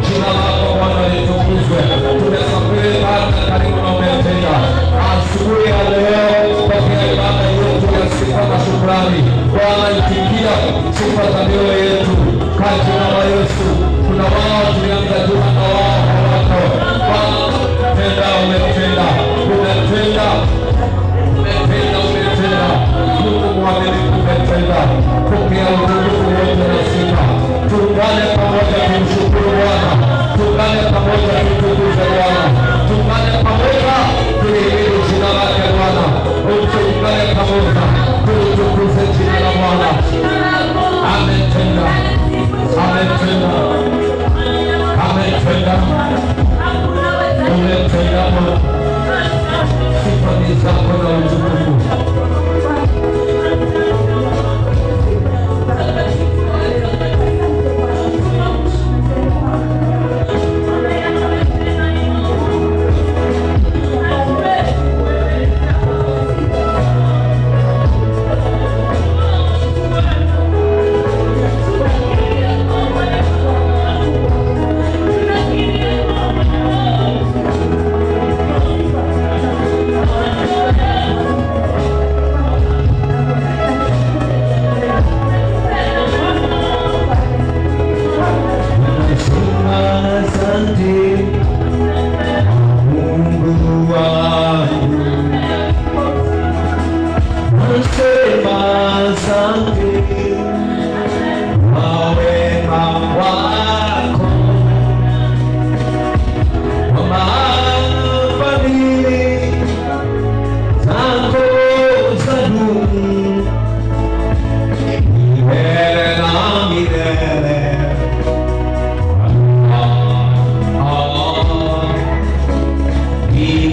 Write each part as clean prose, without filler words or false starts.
Jina lako Bwana litukuzwe. Tumesema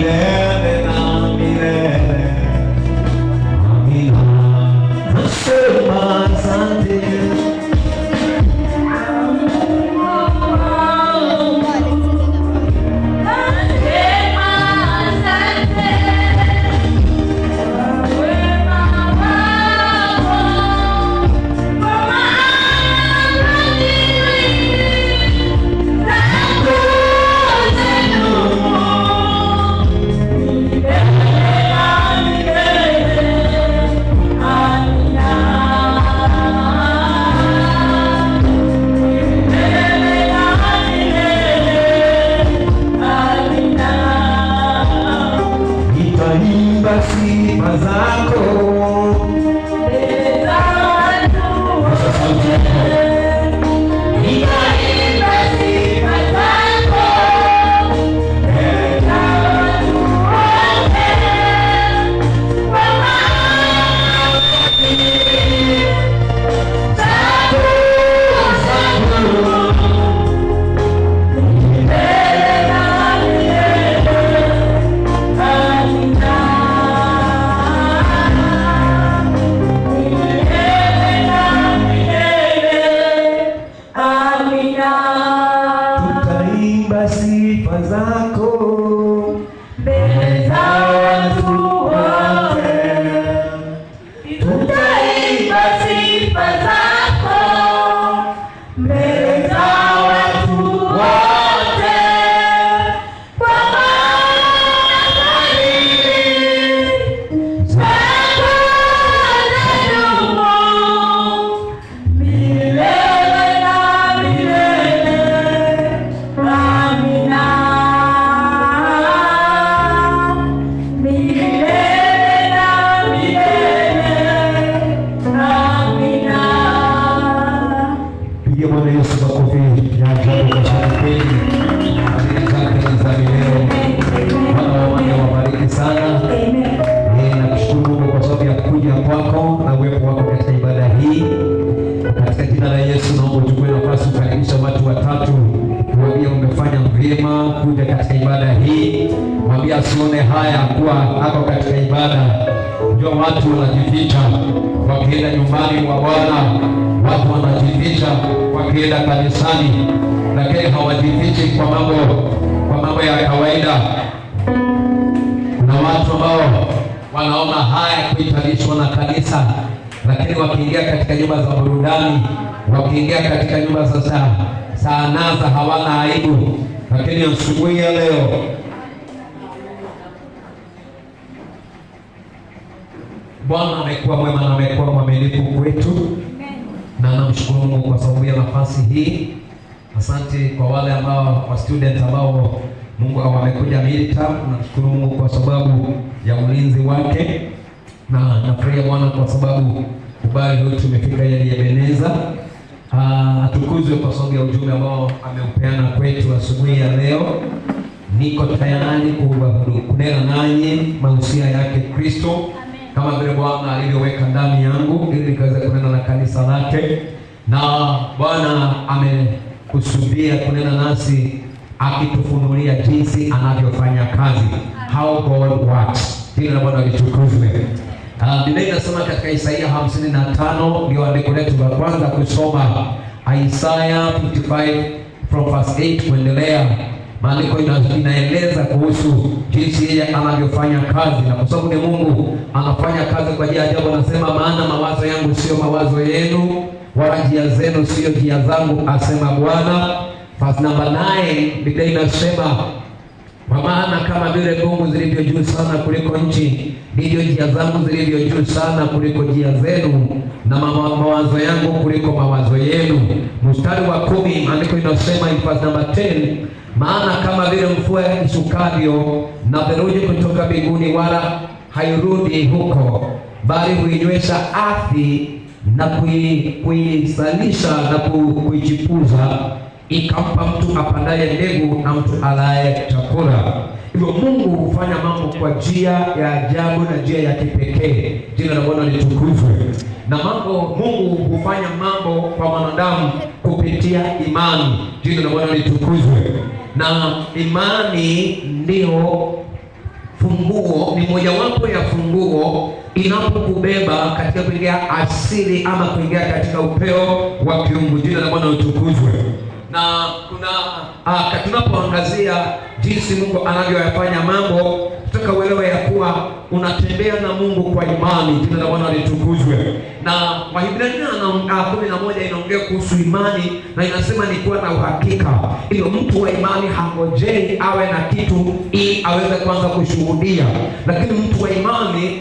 milele na milele. Amina. Nasema asante. Sifa zako sifa zako mbele za watu wote, tutaimba sifa zako mbele za watu wote, kwa maana fadhili zako zadumu milele na milele. Bwana Yesu makofi ya ajabu kwa shangwe. Asante za leo. Bwana wabariki sana. Nakushukuru Mungu kwa sababu ya kuja kwako na uwepo wako katika ibada hii. Katika jina la Yesu naomba uchukue nafasi kukaribisha watu watatu. Mwambie umefanya vyema kuja katika ibada hii. Mwambie asione haya kuwa ako katika ibada. Ndio watu wanajificha wakienda nyumbani mwa Bwana. Watu wanajificha wakienda kanisani, lakini hawajifichi kwa mambo ya kawaida. Kuna watu ambao wanaona haya kuitalishwa na kanisa, lakini wakiingia katika nyumba za burudani, wakiingia katika nyumba za anasa hawana aibu. Lakini asubuhi ya leo Bwana amekuwa mwema na amekuwa mwaminifu kwetu, na namshukuru Mungu kwa sababu ya nafasi hii. Asante kwa wale ambao wa students ambao Mungu amekuja midterm. Namshukuru Mungu kwa sababu ya ulinzi wake, na nafurahia Bwana kwa sababu ubali huu tumefika yale ya Ebeneza. Atukuzwe kwa sababu ya ujumbe ambao ameupeana kwetu asubuhi ya leo. Niko tayari kunena nanyi mahusia yake Kristo, kama vile Bwana alivyoweka ndani yangu ili nikaweze kunena na kanisa lake. Na Bwana amekusudia kunena nasi akitufunulia jinsi anavyofanya kazi, how God works. Jina la Bwana litukuzwe. Biblia inasema katika Isaia 55 ndio andiko letu la kwanza kusoma, Isaiah 55 from verse 8 kuendelea. Maandiko inaeleza kuhusu jinsi yeye anavyofanya kazi, na kwa sababu ni Mungu anafanya kazi kwa njia ajabu. Anasema, maana mawazo yangu sio mawazo yenu, wala njia zenu sio njia zangu, asema Bwana. Verse number 9, Biblia inasema, kwa maana kama vile mbingu zilivyo juu sana kuliko nchi, ndivyo njia zangu zilivyo juu sana kuliko njia zenu, na mawazo yangu kuliko mawazo yenu. Mstari wa 10, maandiko inasema in verse number 10, maana kama vile mvua ishukavyo na theluji kutoka mbinguni, wala hairudi huko, bali huinywesha ardhi na kuisalisha na kuichipuza, ikampa mtu apandaye mbegu na mtu alaye chakula. Hivyo Mungu hufanya mambo kwa njia ya ajabu na njia ya kipekee. Jina la Bwana litukuzwe. Na Mungu hufanya mambo kwa wanadamu kupitia imani. Jina la Bwana litukuzwe. Na imani ndio funguo, ni mojawapo ya funguo inapokubeba katika kuingia asili ama kuingia katika upeo wa kiungu. Jina la Bwana litukuzwe. Na kuna tunapoangazia jinsi Mungu anavyoyafanya mambo, tutaka uelewe ya kuwa unatembea na Mungu kwa imani. Jina la Bwana litukuzwe. Na Wahibrania 11 inaongea kuhusu imani na inasema ni kuwa na uhakika. Hiyo mtu wa imani hangojei awe na kitu ili aweze kuanza kushuhudia, lakini mtu wa imani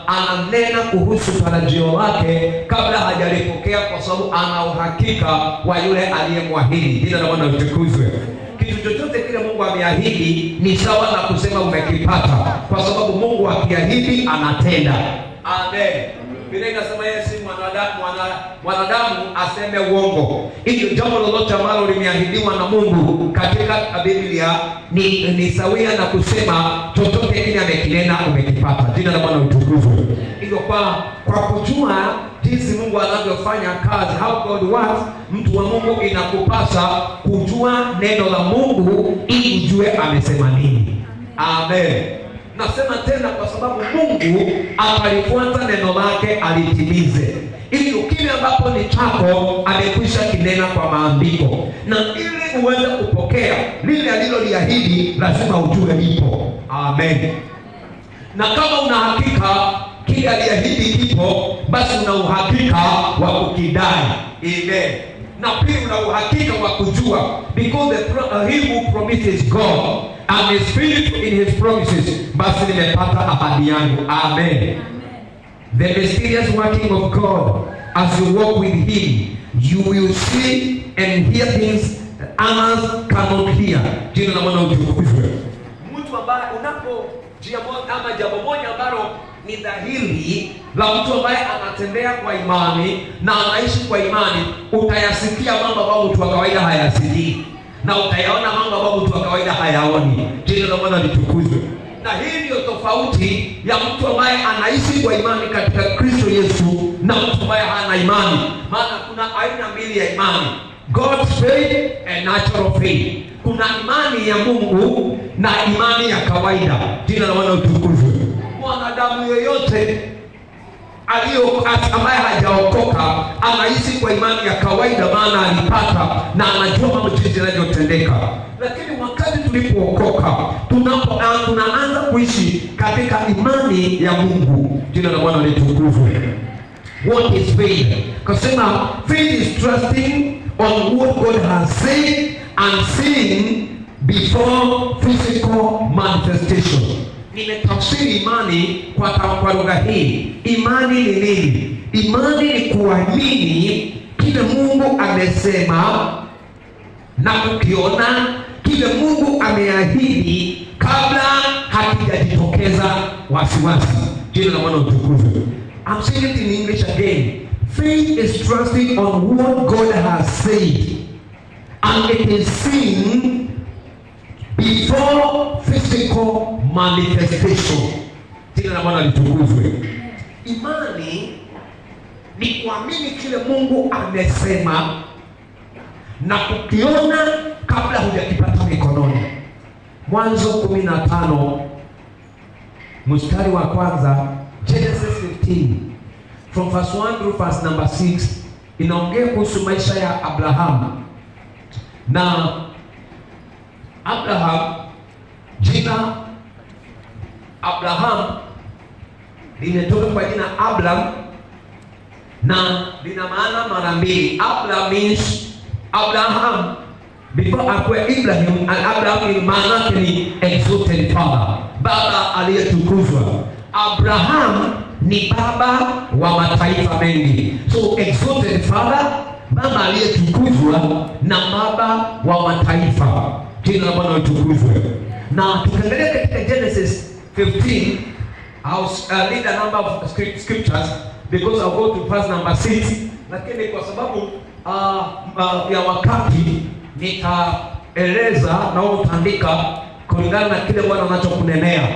ananena kuhusu tarajio lake kabla hajalipokea, kwa sababu ana uhakika wa yule aliyemwahidi. Jina la Bwana litukuzwe. Kitu chochote kile Mungu ameahidi ni sawa na kusema umekipata, kwa sababu Mungu akiahidi anatenda. Amen. Biblia inasema yeye si mwanadamu aseme uongo. Hilo jambo lolote ambalo limeahidiwa na Mungu katika Biblia ni sawia na kusema chochote kile amekinena umekipata. Jina la Bwana litukuzwe. Hivyo kwa kujua jinsi Mungu anavyofanya kazi, how God works, mtu wa Mungu inakupasa kujua neno la Mungu ili ujue amesema nini. Amen. Nasema tena kwa sababu Mungu atalifuata neno lake alitimize. Ili kile ambapo ni chako amekwisha kinena kwa maandiko, na ili uweze kupokea lile aliloliahidi lazima ujue lipo. Amen. Na kama una hakika kile aliahidi kipo, basi una uhakika wa kukidai. Amen. Na pia una uhakika wa kujua, because he who promises God and is faithful in his promises, basi nimepata ahadi yangu. Amen. The mysterious working of God, as you walk with him, you will see and hear things that others cannot hear. Jina la Bwana litukuzwe. Mtu ambaye ama jambo moja ambalo ni dhahiri la mtu ambaye anatembea kwa imani na anaishi kwa imani, utayasikia mambo ambayo mtu wa kawaida hayasikii, na utayaona mambo ambayo mtu wa kawaida hayaoni. Jina la Bwana litukuzwe. Na hii ndio tofauti ya mtu ambaye anaishi kwa imani katika Kristo Yesu na mtu ambaye hana imani. Maana kuna aina mbili ya imani, God's faith and natural faith. Kuna imani ya Mungu na imani ya kawaida. Jina la Bwana litukuzwe. Mwanadamu yoyote ambaye hajaokoka anaishi kwa imani ya kawaida, maana alipata na anajua mambo jinsi yanavyotendeka. Lakini wakati tulipookoka, tunaanza kuishi katika imani ya Mungu. Jina la Bwana litukuzwe. What is faith? Kasema faith is trusting on what God has said and seeing before physical manifestation. Nimetafsiri imani kwa lugha hii. Imani ni nini? Imani ni kuamini kile Mungu amesema na kukiona kile Mungu ameahidi kabla hakijajitokeza wasiwasi. Jina la Bwana litukuzwe. I'm saying it in English again. Faith is trusting on what God has said and it is seen before physical manifestation. Jina la Bwana litukuzwe. Imani ni kuamini kile Mungu amesema na kukiona kabla hujakipata mikononi. Mwanzo 15 mstari wa kwanza, Genesis 15 from verse 1 through verse number 6, inaongea kuhusu maisha ya Abraham. Na Abraham, jina Abraham limetoka kwa jina Abram na lina maana mara mbili. Abram means Abraham. Before akwe Ibrahim, Abraham ni maana yake ni exalted father, baba aliyetukuzwa. Abraham ni baba wa mataifa mengi. So exalted father, baba aliyetukuzwa na baba wa mataifa. Jina la Bwana litukuzwe. Na tukiangalia katika Genesis 15, I'll read a number of scriptures because I'll go to verse number 6, lakini kwa sababu ya wakati nitaeleza na utaandika kulingana na kile Bwana anachokunenea.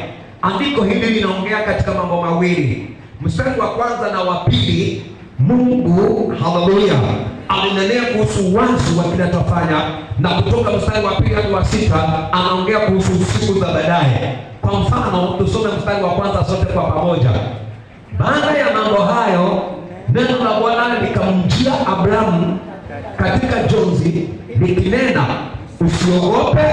Andiko hili linaongea katika mambo mawili. Mstari wa kwanza na wa pili, Mungu, haleluya, alinenea kuhusu wazi wa kile atafanya, na kutoka mstari wa pili hadi wa 6 anaongea kuhusu siku za baadaye, Kwa mfano, tusome mstari wa kwanza sote kwa pamoja. Baada ya mambo hayo, neno la Bwana likamjia Abrahamu katika jonzi likinena, usiogope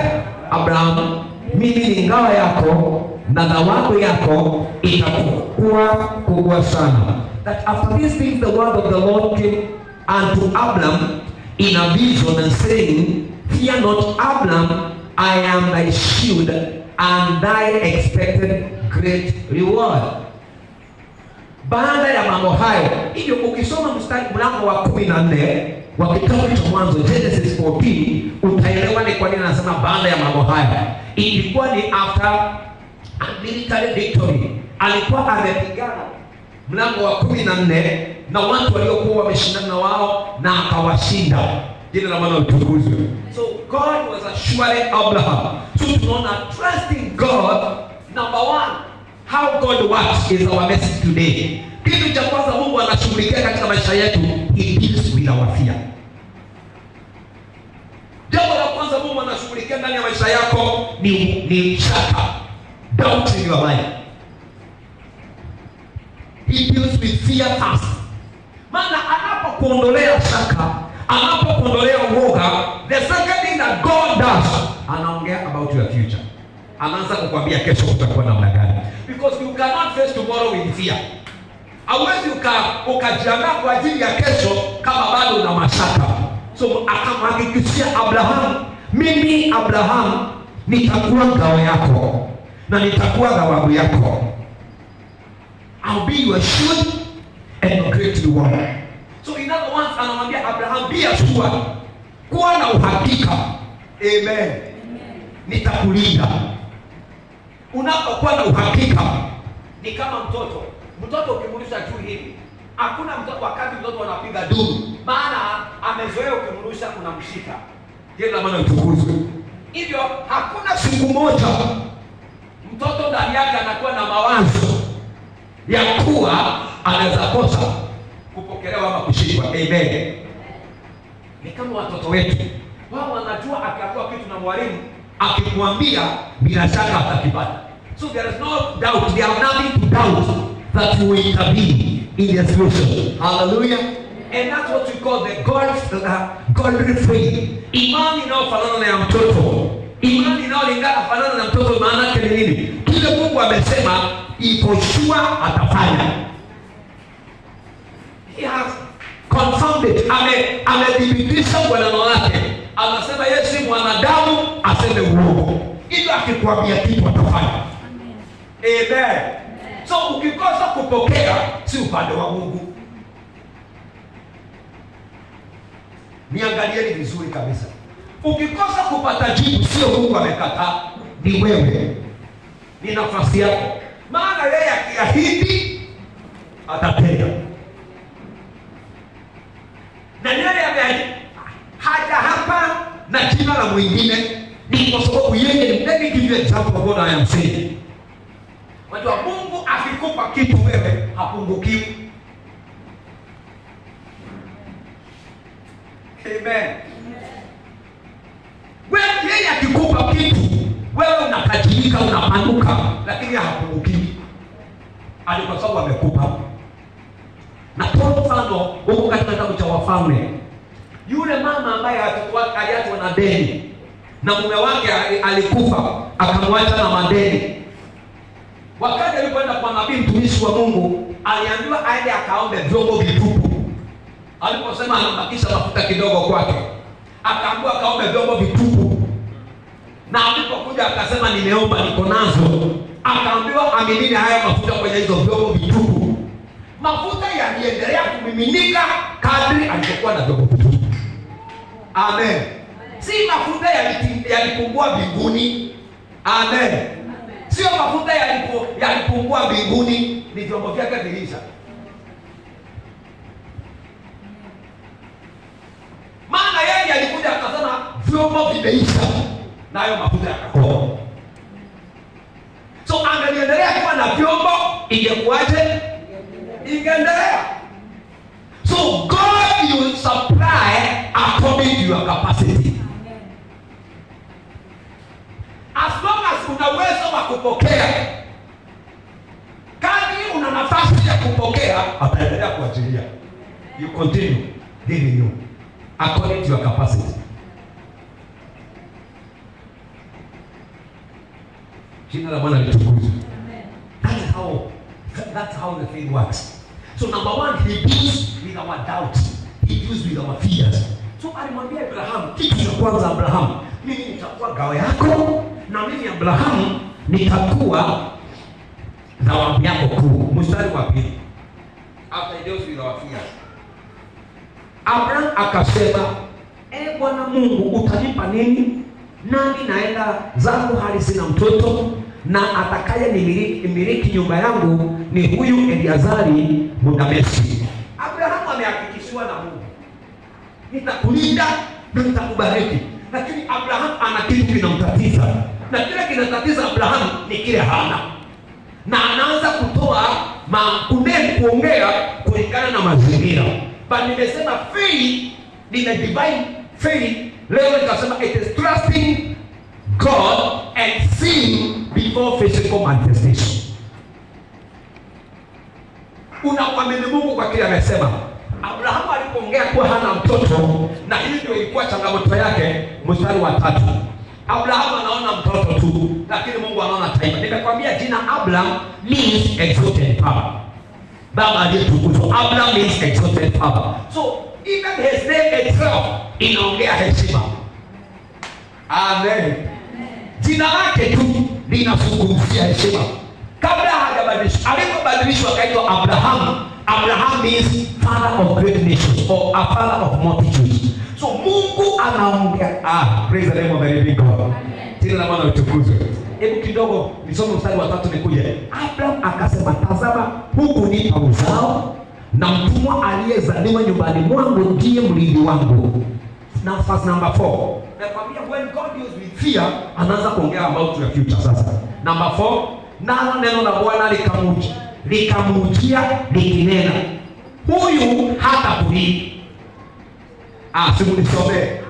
Abrahamu, mimi ni ngao yako na thawabu yako itakuwa kubwa sana. That after these things the word of the Lord came unto Abraham in a vision and saying, fear not Abraham, I am thy shield and thy expected great reward. Baada ya mambo hayo, hivyo ukisoma mstari mlango wa 14 wa kitabu cha Mwanzo, Genesis 14, utaelewa ni kwa nini anasema baada ya mambo haya. Ilikuwa ni after a military victory. Alikuwa amepigana mlango wa 14 na watu waliokuwa wameshindana na wao na akawashinda. Jina la Bwana litukuzwe. So God was assuring Abraham. So tunaona trusting God, number one, how God works is our message today. Kitu cha kwanza Mungu anashughulikia katika maisha yetu, he deals with our fear. Jambo la kwanza Mungu anashughulikia ndani ya maisha yako ni shaka, doubt in your mind. He deals with fear first. Maana anapokuondolea shaka, anapokuondolea uoga, the second thing that God does, anaongea about your future. Anaanza kukwambia kesho utakuwa namna gani. Because you cannot face tomorrow with fear. Hauwezi ukajiandaa kwa ajili ya kesho kama bado una mashaka. So akamhakikishia Abraham, mimi Abraham nitakuwa ngao yako na nitakuwa thawabu yako. I'll be your shield and your great reward. So in other words, anamwambia Abraham, be assured, kuwa na uhakika. Amen. Nitakulinda. Unapokuwa na uhakika, ni kama mtoto. Mtoto ukimrusha juu hivi, hakuna mtoto wakati mtoto anapiga duru, maana amezoea ukimrusha unamshika. Jina la Bwana litukuzwe. Hivyo hakuna siku moja mtoto ndani yake anakuwa na mawazo ya kuwa anaweza kosa kupokelewa ama kushikwa. Amen. Ni kama watoto wetu, wao wanajua akiambiwa kitu na mwalimu akimwambia bila shaka atakipata. So there is no doubt, they have nothing to doubt that you will intervene in their solution. Hallelujah. And that's what we call the God faith. Imani inayofanana na ya mtoto. Imani inayolingana fanana na mtoto, maana yake ni nini? Kile Mungu amesema iko sure atafanya. He has confirmed it. Amedhibitisha kwa neno lake. Anasema yeye si mwanadamu aseme uongo. Hivyo akikwambia kitu atafanya. Amen. So ukikosa kupokea si upande wa Mungu. Niangalieni vizuri kabisa. Ukikosa kupata jibu sio Mungu amekataa, ni wewe. Ni nafasi yako. Maana yeye akiahidi atatenda. Na yeye ameahidi haja hapa na jina la mwingine, ni kwa sababu yeye ni mdeni. Give you example of what I am saying. Wajua Mungu akikupa kitu wewe hapungukiwi. Amen. Wewe yeye akikupa kitu wewe unatajirika, unapanuka, lakini hapungukiwi. Ali kwa sababu amekupa. Na kwa mfano huko katika kitabu cha Wafalme, yule mama ambaye aliachwa na deni na mume wake alikufa akamwacha na madeni. Wakati alipoenda kwa nabii mtumishi wa Mungu, aliambiwa aende akaombe vyombo vitupu. Aliposema anabakisha mafuta kidogo kwake, akaambiwa akaombe vyombo vitupu. Na alipokuja akasema nimeomba, niko nazo, akaambiwa aminini haya mafuta kwenye hizo vyombo vitupu. Mafuta yaliendelea kumiminika kadri alipokuwa na vyombo vitupu. Amen. Si mafuta yalipungua mbinguni. Amen. Sio mafuta yalipungua mbinguni, ni vyombo vyake vilisha. Maana yeye alikuja akasema vyombo vimeisha, nayo mafuta yakakoa. So angaliendelea kuwa na vyombo, ingekuaje? Ingeendelea. So God will supply according to your capacity. As long as una uwezo wa kupokea. Kadri una nafasi ya kupokea, ataendelea kuachilia. You continue giving you according to your capacity. Jina la Bwana litukuzwe. That's how the faith works. So number one, he deals with our doubt. He deals with our fears. So alimwambia Abraham, kitu cha kwanza, Abraham, mimi nitakuwa ngao yako, na mimi Abraham nitakuwa zawadi yako kuu. Mstari wa pili. After he deals with our fears, Abraham akasema, Bwana Mungu, utanipa nini? Nami naenda zangu hali sina mtoto, na atakaye nimiliki nyumba yangu ni huyu Eliazari Mdameski. Abrahamu amehakikishiwa na Mungu, nitakulinda na nitakubariki. Lakini Abrahamu ana kitu kinamtatiza, na kile kinatatiza Abrahamu ni kile hana, na anaanza kutoa kuongea kulingana na mazingira. But nimesema faith ni a divine faith. Leo nikasema it is trusting God and seeing before physical manifestation. Unamwamini Mungu kwa kile amesema. Abrahamu alipoongea kuwa hana mtoto, na hii ndio ilikuwa changamoto yake. Mstari wa 3, Abrahamu anaona mtoto tu, lakini Mungu anaona taifa. Nimekwambia jina Abraham means exalted father, baba aliyetukuzwa. Abraham means exalted father. So even his name itself inaongea heshima. Amen. Jina lake tu linazungumzia heshima. Kabla hajabadilishwa, alipobadilishwa akaitwa Abraham. Abraham means father of great nations, or a father of multitudes. So Mungu anaongea. Praise the name of the living God. Jina la Bwana litukuzwe. Hebu kidogo nisome mstari wa 3 nikuje. Abraham akasema, tazama, huku nipa uzao, na mtumwa aliyezaliwa nyumbani mwangu ndiye mrithi wangu. Now verse number 4. Nakwambia when God deals with fear, anaanza kuongea about your future sasa. Number 4, nalo neno la Bwana likamujia likinena, huyu hata kurithi. Simu nisome.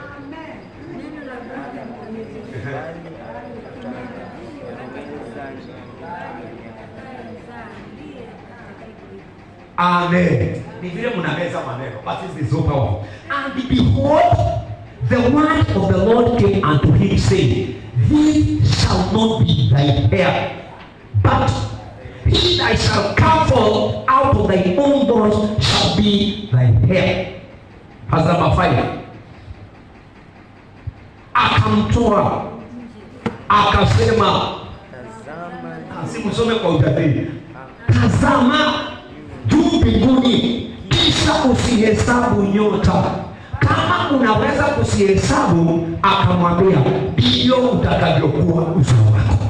Amen. Ni vile mnaweza maneno, but this is so powerful. And behold, the word of the Lord came unto him, saying, this shall not be thy heir, but he that shall come forth out of thy own bowels shall be thy heir. Verse number 5. Akamtoa akasema, simusome kwa ujasiri, tazama juu mbinguni, kisha usihesabu nyota, kama unaweza kusihesabu. Akamwambia, ndivyo utakavyokuwa uzao wako.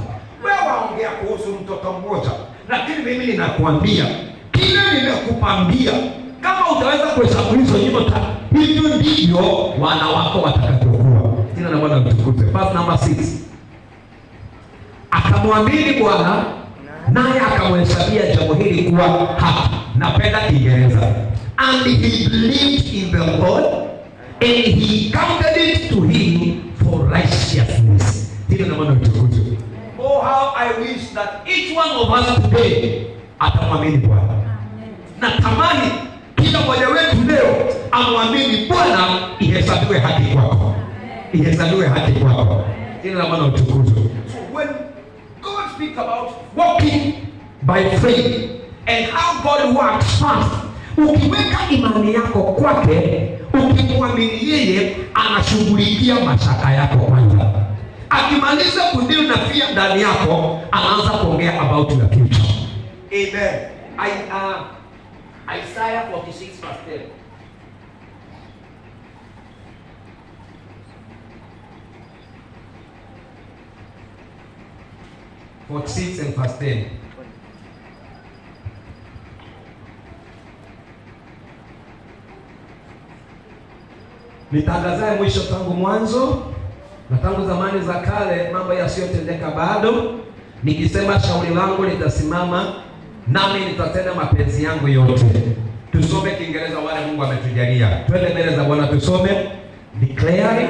Wewe waongea kuhusu mtoto mmoja, lakini mimi ninakuambia kile nimekupambia, kama utaweza kuhesabu hizo nyota, hivyo ndivyo wana wako watakavyokuwa. Jina la Bwana litukuzwe. Verse number 6. Akamwamini Bwana, naye akamhesabia jambo hili kuwa haki. Napenda Kiingereza. And he believed in the Lord, and he counted it to him for righteousness. Jina la Bwana litukuzwe. Oh, how I wish that each one of us today atamwamini Bwana. Natamani kila mmoja wetu leo amwamini Bwana, ihesabiwe haki kwako. Ihesabiwe haki kwako. Jina la Bwana litukuzwe. So when God speaks about walking by faith and how God works first, ukiweka imani yako kwake, ukimwamini yeye, anashughulikia mashaka yako kwanza. Akimaliza kudeal na fear ndani yako, anaanza kuongea about your future. Amen. Isaiah 46 verse 10. For 6 and verse 10. Nitangazaye mwisho tangu mwanzo, na tangu zamani za kale mambo yasiyotendeka bado, nikisema shauri langu litasimama, nami nitatenda mapenzi yangu yote. Tusome Kiingereza wale Mungu ametujalia. Twende mbele za Bwana tusome. Declaring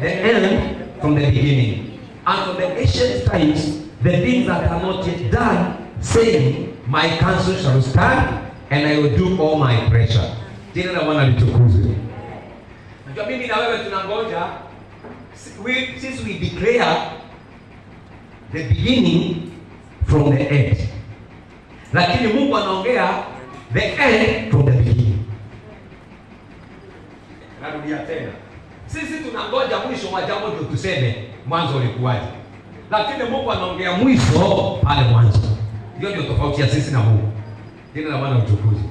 the end from the beginning, and from the ancient times the things that are not yet done, saying, my counsel shall stand, and I will do all my pressure. Jina la Bwana litukuzwe. Najua mimi na wewe tunangoja, since we declare the beginning from the end. Lakini Mungu anaongea the end from the beginning. Narudia tena. Sisi tunangoja mwisho wa jambo ndio tuseme mwanzo ulikuwaje. Lakini Mungu anaongea mwisho pale mwanzo. Hiyo ndio tofauti ya sisi na Mungu. Jina la Bwana litukuzwe.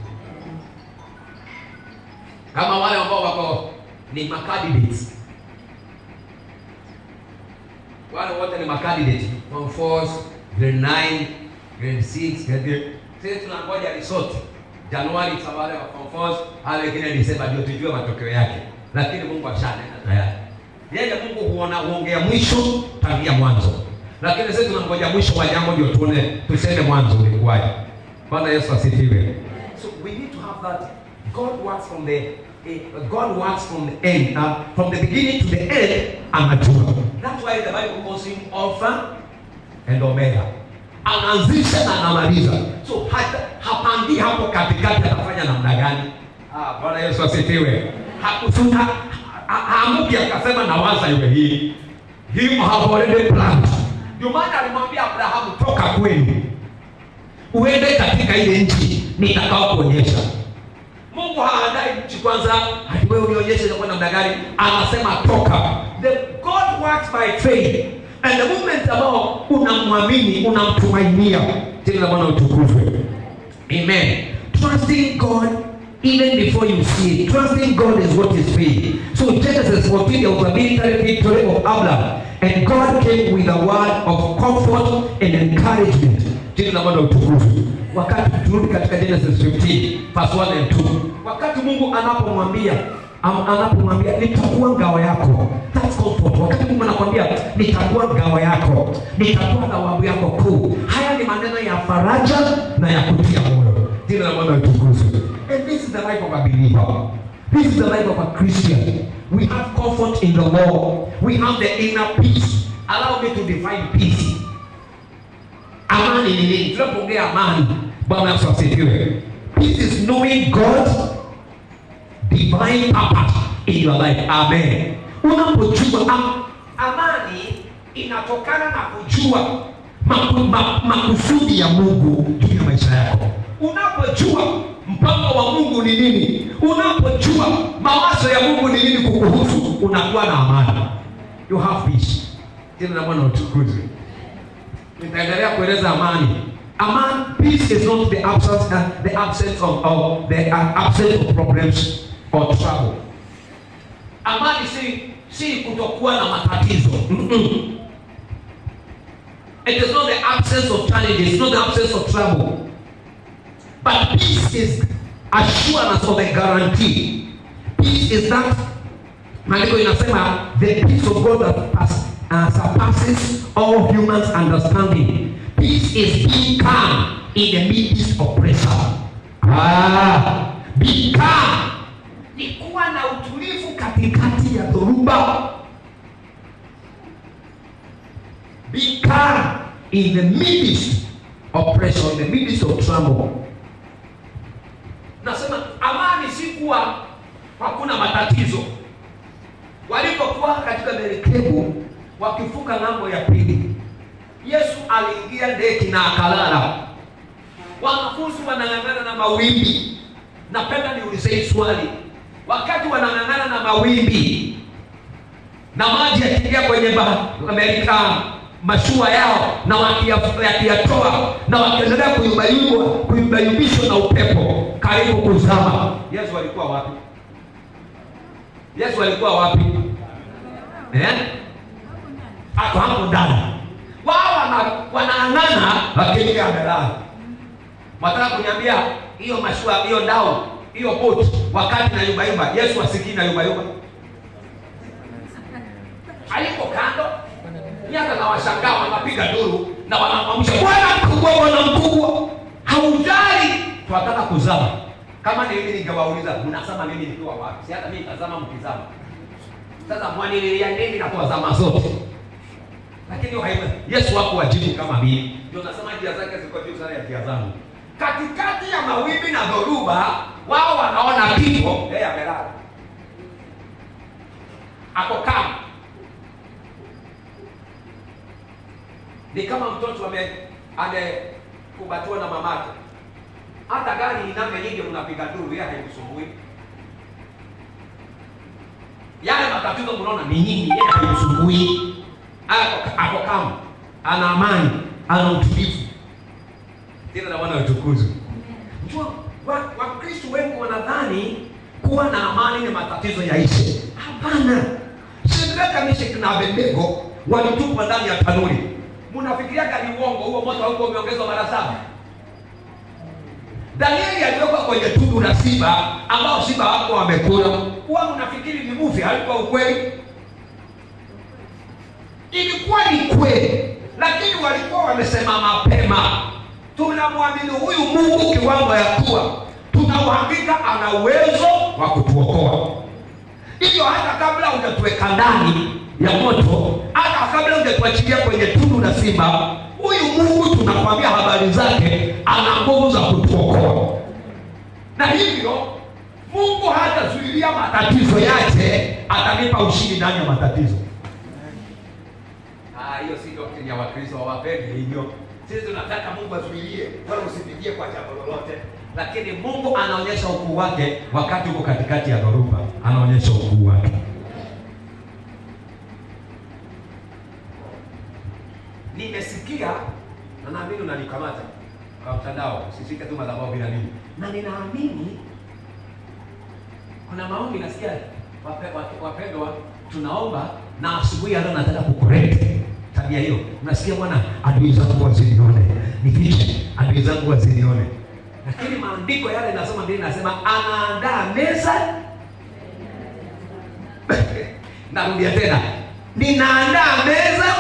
Kama wale ambao wako ni candidates. Wale wote ni candidates. Form 4, grade 9, grade 6, grade 8. Sisi tunangoja result. Januari tabale wa form 4, hadi wengine Desemba ndio tujue matokeo yake. Lakini Mungu ashanena tayari. Yeye Mungu huongea mwisho tangia mwanzo. Lakini sisi tunangoja mwisho wa jambo ndio tuseme mwanzo ulikuwaje. Bwana Yesu asifiwe. So we need to have that. God works from the end, from the beginning to the end, anajua. That's why the Bible calls him Alpha and Omega. Anaanzisha na anamaliza. So hapandi hapo katikati atafanya namna gani? Bwana Yesu asifiwe. Hakusuka haamuki akasema na waza iwe hii. Him have already planned. Ndio maana alimwambia Abrahamu, toka kwenu uende katika ile nchi nitakao kuonyesha. Mungu haandai nchi kwanza, hadi wewe unionyeshe kwa namna gani. Anasema toka. The God works by faith. And the moment ambao unamwamini, unamtumainia, jina la Bwana utukuzwe. Amen. Trusting God even before you see it. Trusting God is what is faith. So Genesis 14, there was a military victory of Abraham. And God came with a word of comfort and encouragement. Jina la Bwana utukuzwe. Wakati turudi katika Genesis 15, verse 1 and 2. Wakati Mungu anapomwambia nitakuwa ngao yako. That's comfort. Wakati Mungu anakuambia nitakuwa ngao yako, nitakuwa thawabu yako kuu. Haya ni maneno ya faraja na ya kutia moyo. Jina la Bwana litukuzwe. And this is the life of a believer. This is the life of a Christian. We have comfort in the Lord. We have the inner peace. Allow me to define peace. Amani ni nini? Tunapoongea amani, Bwana Yesu asifiwe. Peace is knowing God divine purpose in your life. Amen. Unapojua amani inatokana na kujua makusudi ya Mungu juu ya maisha yako. Unapojua mpango wa Mungu ni nini, unapojua mawazo ya Mungu ni nini kukuhusu, unakuwa na amani. You have peace. Jina la Bwana utukuzwe. Nitaendelea kueleza amani. Amani, peace is not the absence of problems or trouble. Amani si kutokuwa na matatizo. It is not the absence of challenges, it's not the absence of trouble. But peace is assurance of a guarantee. Peace is that, maandiko inasema, the peace of God that surpasses all humans' understanding. Peace is being calm in the midst of pressure. Be calm. Ni kuwa na utulivu katikati ya dhoruba. Be calm in the midst of pressure, in the midst of trouble. Nasema amani si kuwa hakuna matatizo. Walipokuwa katika merikebu wakivuka ng'ambo ya pili, Yesu aliingia ndege na akalala. Wanafunzi wanang'ang'ana na mawimbi. Napenda niulize swali. Wakati wanang'ang'ana na mawimbi na maji yakiingia kwenye mashua yao na wakiyatoa na wakiendelea kuyumbayumbishwa na upepo karibu kuzama, Yesu alikuwa wapi? Yesu alikuwa wapi? Ako hapo ndani. Wao wanaangana lakini amelala. Wataka kuniambia hiyo mashua, hiyo ndao, hiyo boat wakati na yumba Yesu asikii na yumba. Haiko kando. Nyaka na washangaa wanapiga duru na wanamwamsha, Bwana mkubwa. Haujali tunataka kuzama. Kama ni mimi ningewauliza mnasema mimi nikiwa wapi? Si hata mimi tazama mkizama. Sasa mwanililia nini na kwa zama zote? Lakini Yesu hakuwajibu kama mimi. Ndio nasema njia zake ziko juu sana ya njia zangu. Katikati ya mawimbi na dhoruba, wao wanaona kifo, yeye amelala. Ako kama. Ni kama mtoto amekubatiwa na mamake. Hata gari iname nyingi unapiga duru, yeye haikusumbui. Yale matatizo mnaona ni nyingi, yeye haikusumbui. Ako kama. Ana amani, ana utulivu. Tena na Bwana utukuzwe. Unajua Wakristo wengi wanadhani kuwa na amani ni matatizo yaishe. Hapana. Shadraka, Meshaki na Abednego walitupwa ndani ya tanuri. Mnafikiria ni uongo? Huo moto hauko umeongezwa mara 7. Danieli alikuwa kwenye tundu la simba ambao simba wako wamekula. Huwa mnafikiri ni mufi, halikuwa ukweli. Ilikuwa ni kweli, lakini walikuwa wamesema mapema, tunamwamini huyu Mungu kiwango ya kuwa tuna uhakika ana uwezo wa kutuokoa. Hivyo hata kabla hujatuweka ndani ya moto, hata kabla hujatuachilia kwenye tundu la simba, huyu Mungu tunakwambia habari zake, ana nguvu za kutuokoa. Na hivyo Mungu hatazuilia matatizo yake, atanipa ushindi ndani ya matatizo. Hiyo si doctrine ya Wakristo, hawapendi hivyo. Sisi tunataka Mungu azuilie, wala usipigie kwa jambo lolote. Lakini Mungu anaonyesha ukuu wake wakati uko katikati ya dhoruba. Anaonyesha ukuu wake. Nimesikia na naamini unanikamata kwa mtandao, usishike tu madhabahu bila nini. Na ninaamini kuna maombi nasikia wapendwa tunaomba, na asubuhi leo nataka kucorrect tabia hiyo. Unasikia Bwana, adui zangu wasinione. Nifiche adui zangu wasinione. Lakini maandiko yale nasoma mbili nasema anaandaa meza. Narudia tena. Ninaandaa meza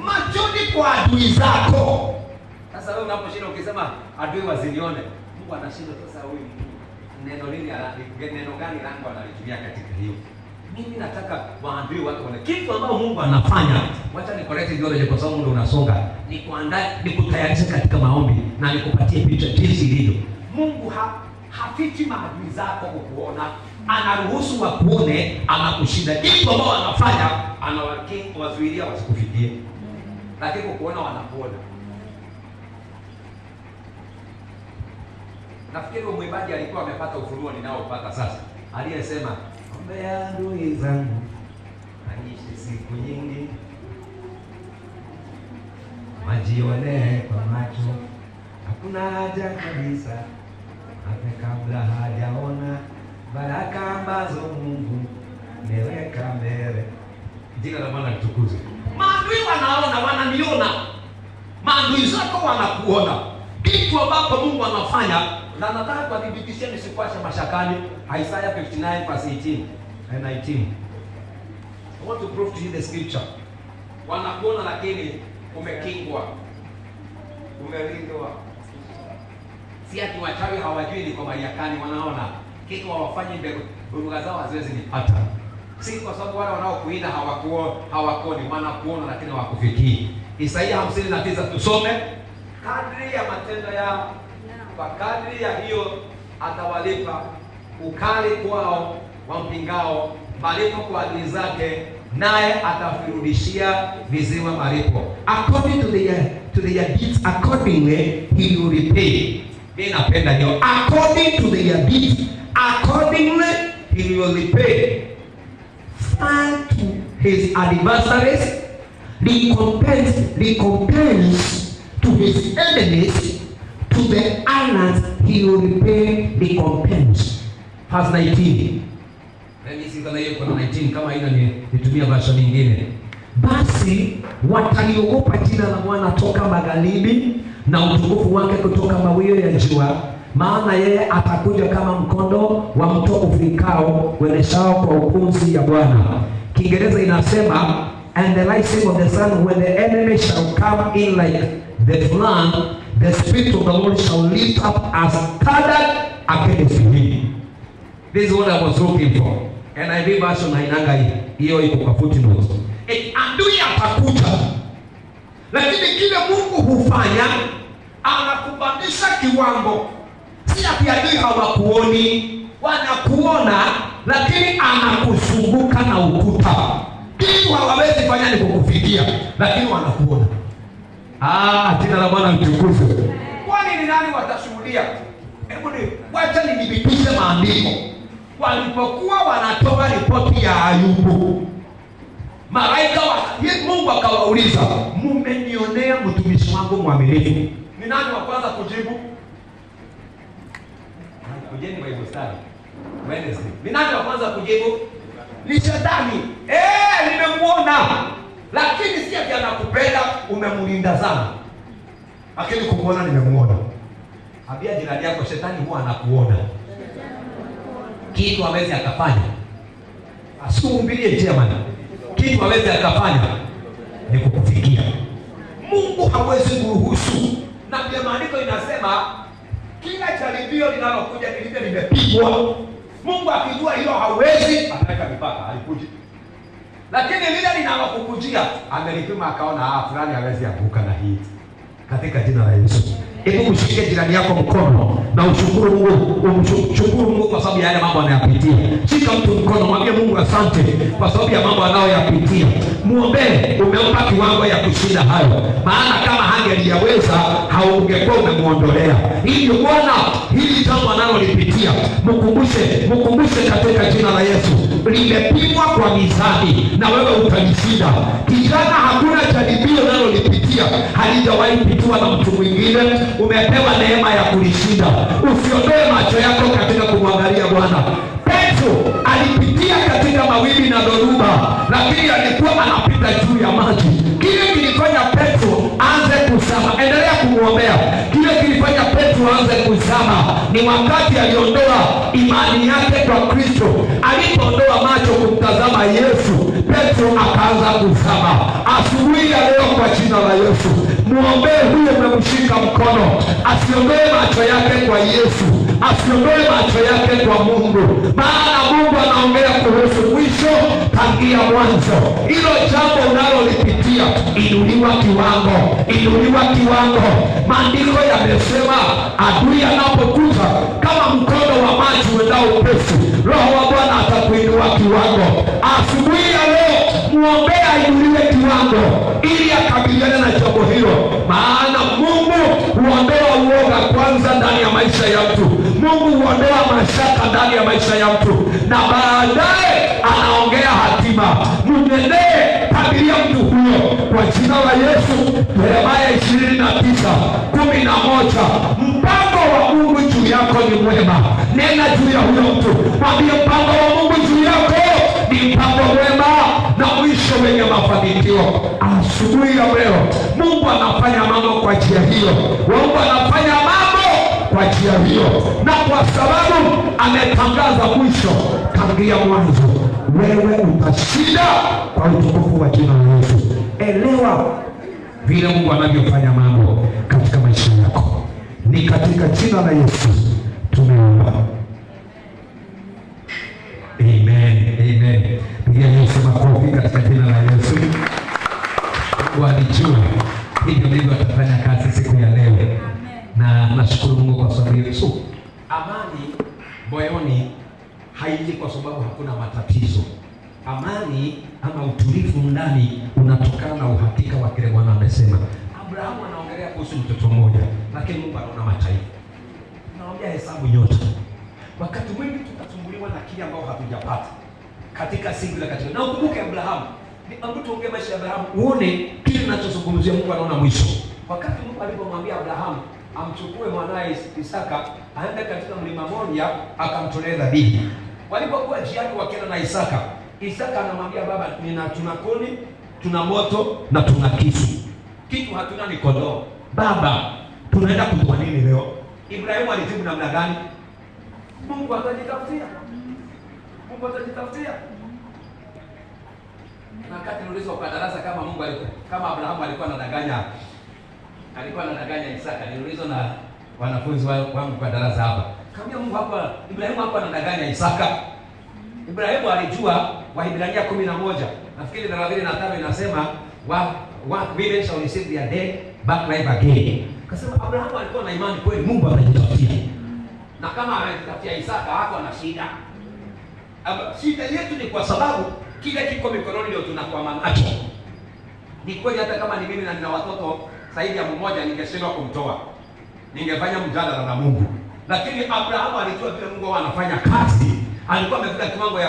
machoni kwa adui zako. Sasa wewe unaposhinda ukisema adui wasinione, Mungu anashinda sasa huyu neno gani langu analitumia katika hiyo. Mimi nataka maadui watu wane kitu ambao Mungu anafanya. Wacha ni correct theology kwa sababu ndio unasonga. Ni kuandaa, ni kutayarisha katika maombi na nikupatie picha jinsi ilivyo. Mungu hafichi maadui zako kukuona. Anaruhusu wakuone, anakushinda. Kitu ambao anafanya, anawazuilia wasikufikie. Lakini kukuona wanakuona. Nafikiri mwimbaji alikuwa amepata ufunuo ninaopata sasa. Aliyesema ombea adui zangu aishi siku nyingi, majione kwa macho, hakuna haja kabisa hata kabla hajaona baraka ambazo Mungu ameweka mbele. Jina la Bwana litukuzwe. Maadui wanaona, wananiona. Maadui zako wanakuona. Kitu ambapo Mungu anafanya, na nataka kuadhibitishia nisikuache mashakani. Isaiah 59 verse 18 and 19. I want to prove to you the scripture. Wanakuona lakini umekingwa, umelindwa. Si ati wachawi hawajui ni kwa Mariakani, wanaona. Kitu hawafanye mbele, buruga zao haziwezi nipata. Si kwa sababu wale wanaokuinda hawakoni, wanakuona lakini hawakufikii. Isaiah 59 tusome. Kadri ya matendo yao, kwa kadri ya hiyo atawalipa. Ukali kwao wampingao, malipo kwa adui zake, naye atafurudishia viziwa malipo. According to their deeds, accordingly he will repay. Mimi napenda hiyo. According to their deeds, accordingly he will repay. Far to his adversaries, recompense to his enemies, to the islands he will repay recompense. Verse 19. Mimi siko na hiyo kwa 19 kama ina nitumia version nyingine. Basi wataliogopa jina la Bwana toka magharibi, na utukufu wake kutoka mawio ya jua, maana yeye atakuja kama mkondo wa mto ufurikao uendeshao kwa ukunzi ya Bwana. Kiingereza inasema and the rising of the sun when the enemy shall come in like the flood, the spirit of the Lord shall lift up as standard against him. This is what I was looking for. And I read version hainanga hiyo iko kwa footnote. adui atakuja. Lakini kile Mungu hufanya, anakupandisha kiwango. Si ati adui hawakuoni, wanakuona, lakini anakuzunguka na ukuta. Kitu hawawezi fanya ni kukufikia, lakini wanakuona. Jina la Bwana litukuzwe. Kwani ni nani watashuhudia? Hebu wacha nidhibitishe maandiko. Walipokuwa wanatoa ripoti ya Ayubu, malaika wa Mungu akawauliza, mmenionea mtumishi wangu mwaminifu? Ni nani wa kwanza kujibu? Kujeni Bible study Wednesday. Ni nani wa kwanza kujibu? Ni Shetani. Nimemuona. Lakini si ati anakupenda, umemlinda sana. Lakini kumuona nimemuona. Ambia jirani yako, Shetani huwa anakuona. Kitu hawezi akafanya. Asikumbilie njia maana. Kitu hawezi akafanya ni kukufikia. Mungu hawezi kuruhusu. Na pia maandiko inasema kila jaribio linalokuja lilivyo limepigwa. Mungu akijua hilo hawezi, anaweka mipaka, alikuja. Lakini lile linalokukujia amelipima, akaona fulani hawezi anguka na hii. Katika jina la Yesu. Hebu mshike jirani yako mkono na ushukuru Mungu, umshukuru Mungu kwa sababu ya yale mambo anayopitia. Shika mtu mkono, mwambie Mungu asante kwa sababu ya mambo anayoyapitia. Muombe, umempa kiwango ya kushinda hayo. Maana kama hangeliyaweza, haungekuwa umemuondolea. Hivyo Bwana, hili jambo analolipitia, mkumbushe katika jina la Yesu. Limepimwa kwa mizani na wewe utalishinda. Kijana, hakuna jaribio unalolipitia halijawahi kupitiwa na mtu mwingine. Umepewa neema ya kulishinda. Usiondoe macho yako katika kumwangalia Bwana. Petro alipitia katika mawimbi na dhoruba, lakini alikuwa anapita juu ya maji. Kile kilifanya Petro aanze kuzama. Endelea kumuombea. Kile kilifanya Petro aanze kuzama ni wakati aliondoa imani yake kwa Kristo. Alipoondoa macho kumtazama Yesu, Petro akaanza kuzama. Asubuhi ya leo kwa jina la Yesu, muombee huyo umemshika mkono, asiondoe macho yake kwa Yesu, asiondoe macho yake kwa Mungu. Maana Mungu anaongea kuhusu mwisho tangia mwanzo. Hilo jambo unalolipitia, inuliwa kiwango, inuliwa kiwango. Maandiko yamesema adui anapokuja kama mkondo wa maji uendao upesi, Roho wa Bwana atakuinua kiwango. Asubuhi ya leo muombea inuliwe kiwango ili akabiliane na jambo hilo. Maana Mungu huondoa uoga kwanza ndani ya maisha ya mtu. Mungu huondoa mashaka ndani ya maisha ya mtu, na baadaye anaongea hatima. Mnenee, tabiria mtu huyo kwa jina la Yesu. Yeremia 29:11. Mpango wa Mungu juu yako ni mwema. Nena juu ya huyo mtu, mwambie mpango wa Mungu juu yako ni mpango mwema na mwisho wenye mafanikio. Asubuhi ya leo Mungu anafanya mambo kwa njia hiyo. Mungu anafanya mambo kwa njia hiyo, na kwa sababu ametangaza mwisho tangia mwanzo, wewe utashinda kwa utukufu wa jina la Yesu. Elewa vile Mungu anavyofanya mambo katika maisha yako. Ni katika jina la Yesu tumeomba. Amen. Amen. Pigia Yesu makofi katika jina la Yesu. Walijua hivyo ndivyo atafanya kazi siku ya leo. Na nashukuru Mungu kwa sababu Yesu. Amani moyoni haiji kwa sababu hakuna matatizo. Amani ama utulivu ndani unatokana na uhakika wa kile Bwana amesema. Abrahamu anaongelea kuhusu mtoto mmoja, lakini Mungu anaona mataifa. Tunaongea hesabu nyota. Wakati mwingi tutasumbuliwa na kile ambao hatujapata katika siku ya katika. Na ukumbuke Abrahamu. Ni ambapo tuongee maisha ya Abrahamu, uone kile tunachozungumzia Mungu anaona mwisho. Wakati Mungu alipomwambia Abrahamu amchukue mwanae Isaka aende katika mlima Moria akamtolee dhabihu. Walipokuwa njiani wakienda na Isaka, Isaka anamwambia baba, tuna kuni, tuna moto na tuna kisu. Kitu hatuna ni kondoo. Baba, tunaenda kutoa nini leo? Ibrahimu alijibu namna gani? Mungu atajitafutia. Mungu atajitafutia. Na wakati nilizwa kwa darasa kama Mungu alikuwa, kama Abrahamu alikuwa anadanganya Isaka, niliulizwa na wanafunzi wangu kwa darasa hapa. Kama Mungu hapa, Ibrahimu hapa anadanganya Isaka. Ibrahimu alijua Waebrania 11 nafikiri 35 inasema women shall receive their dead back life again. Kasema Abrahamu alikuwa na imani kweli Mungu atajitafutia. Na kama anajitafutia Isaka hako ana shida. Shida yetu ni kwa sababu kile kiko mikononi ndio tunakwama nacho. Ni kweli hata kama ni mimi na nina watoto zaidi ya mmoja ningeshindwa kumtoa. Ningefanya mjadala na Mungu. Lakini Abrahamu alijua vile Mungu anafanya kazi. Alikuwa amefika kiwango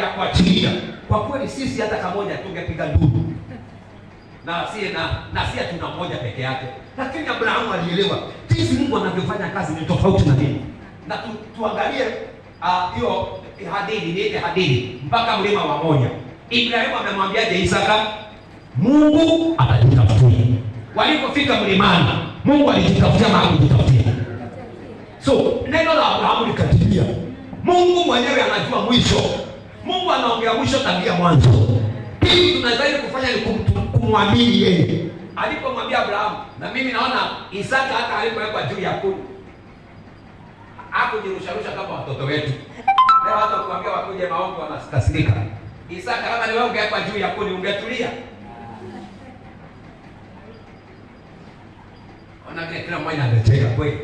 ya kuachilia. Kwa kweli sisi hata kamoja tungepiga nduru. Na sie tuna mmoja peke yake. Lakini Abrahamu alielewa jinsi Mungu anavyofanya kazi ni tofauti na nini. Na tuangalie hiyo hadithi mpaka mlima wa Moria. Ibrahimu amemwambiaje Isaka? Mungu atajitafutia. Walipofika mlimani, Mungu alijitafutia mahali kujitafutia. So, neno la Abrahamu likatimia. Mungu mwenyewe anajua mwisho. Mungu anaongea mwisho tangia mwanzo. Hii tunastahili kufanya ni kumwamini yeye. Alipomwambia Abrahamu, na mimi naona Isaka hata alipowekwa juu ya kuni hakujirusharusha kama watoto wetu. Leo hata kuambia wakuje maombi wanakasirika. Isaka kama ni wewe ungewekwa juu ya kuni ungetulia. Ona vile kila mmoja anacheka kweli.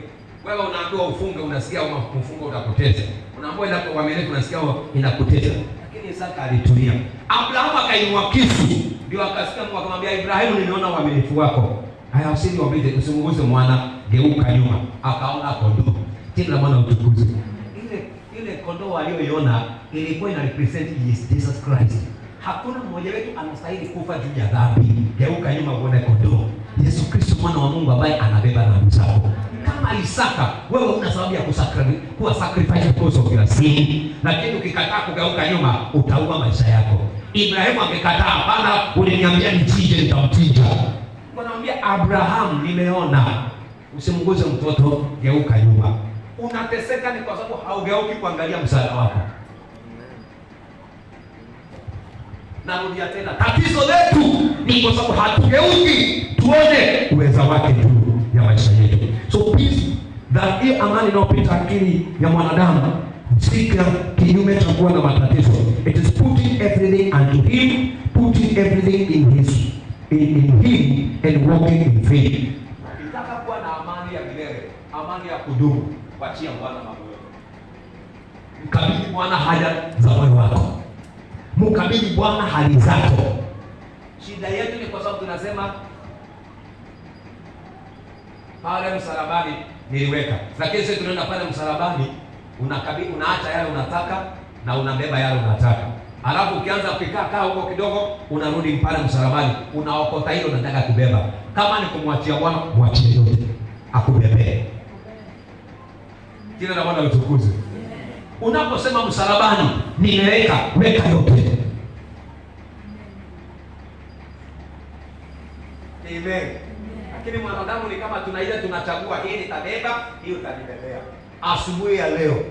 Wewe unaambiwa ufunge unasikia ufunge utapoteza. Unaambiwa ila kwa uaminifu unasikia inapoteza. Lakini Isaka alitulia. Abrahamu akainua kisu. Ndio akasikia Mungu akamwambia Ibrahimu, nimeona uaminifu wako. Haya usini wabide usimuguze mwana, geuka nyuma. Akaona kondoo. Tena la mwana utukuze. Ile kondoo aliyoiona ilikuwa ina represent Jesus Christ. Hakuna mmoja wetu anastahili kufa juu ya dhambi. Geuka nyuma uone kondoo. Yesu Kristo mwana wa Mungu ambaye anabeba dhambi zako. Kama Isaka, wewe una sababu ya kuwa sacrifice because of your sin. Lakini ukikataa kugeuka nyuma, utaua maisha yako. Ibrahimu amekataa, hapana, uliniambia nichinje nitamchinja. Wanamwambia Abrahamu, nimeona. Usimguze mtoto, geuka nyuma. Unateseka ni kwa sababu haugeuki kuangalia msaada wako. Narudia tena, tatizo letu ni kwa sababu hatugeuki tuone uweza wake juu ya maisha yetu. So please, that hii amani inayopita akili ya mwanadamu sika kinyume cha kuwa na matatizo. It is putting everything unto him, putting everything in him and walking in faith. Ukitaka kuwa na amani ya milele, amani ya kudumu, wachia Bwana mambo yote. Mkabidhi Bwana haja za moyo wako. Mkabidhi Bwana hali zako. Shida yetu ni kwa sababu tunasema pale msalabani niliweka. Lakini sisi tunaenda pale msalabani, unakabidhi, unaacha yale unataka na unabeba yale unataka. Alafu ukianza kukaa huko kidogo, unarudi pale msalabani, unaokota hilo unataka kubeba. Kama ni kumwachia Bwana, mwachie yote akubebee. Jina la Bwana litukuzwe. Unaposema msalabani nimeweka, weka yote. Amen. Lakini mwanadamu ni kama tunachagua hii nitabeba, hii utanibebea. Asubuhi ya leo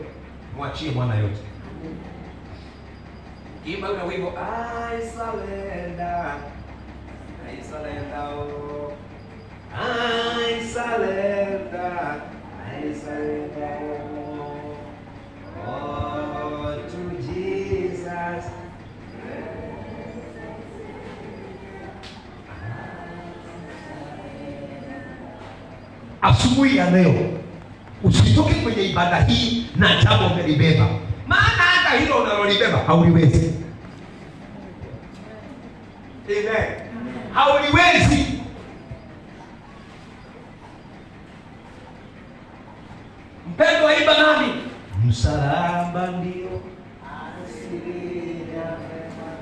mwachie Bwana yote. Imba ule wimbo I surrender. I surrender. Oh. I surrender. I surrender. Oh, to Jesus. Asubuhi ya leo usitoke kwenye ibada hii na jambo umelibeba. Maana hata hilo unalolibeba hauliwezi. Amen. Hauliwezi. Mpendwa, imba nani? Msalaba ndio asili ya mema.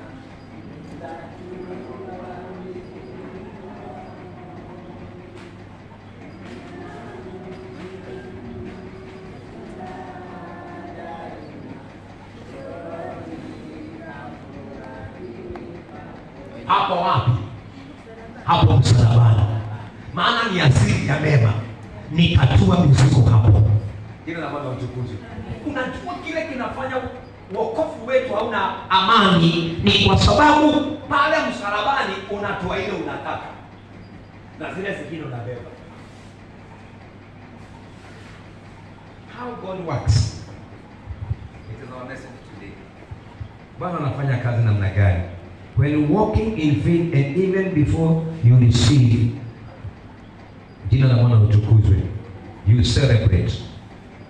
Hapo wapi? Hapo msalabani. Maana ni asili ya mema. Nikatua mizigo hapo. Hilo la Bwana utukuzwe. Unajua kile kinafanya wokovu wetu hauna amani ni kwa sababu pale msalabani unatoa ile unataka na zile zingine unabeba. How God works. It is our message today. Bwana anafanya kazi namna gani? When walking in faith and even before you receive, jina la Bwana utukuzwe. You celebrate.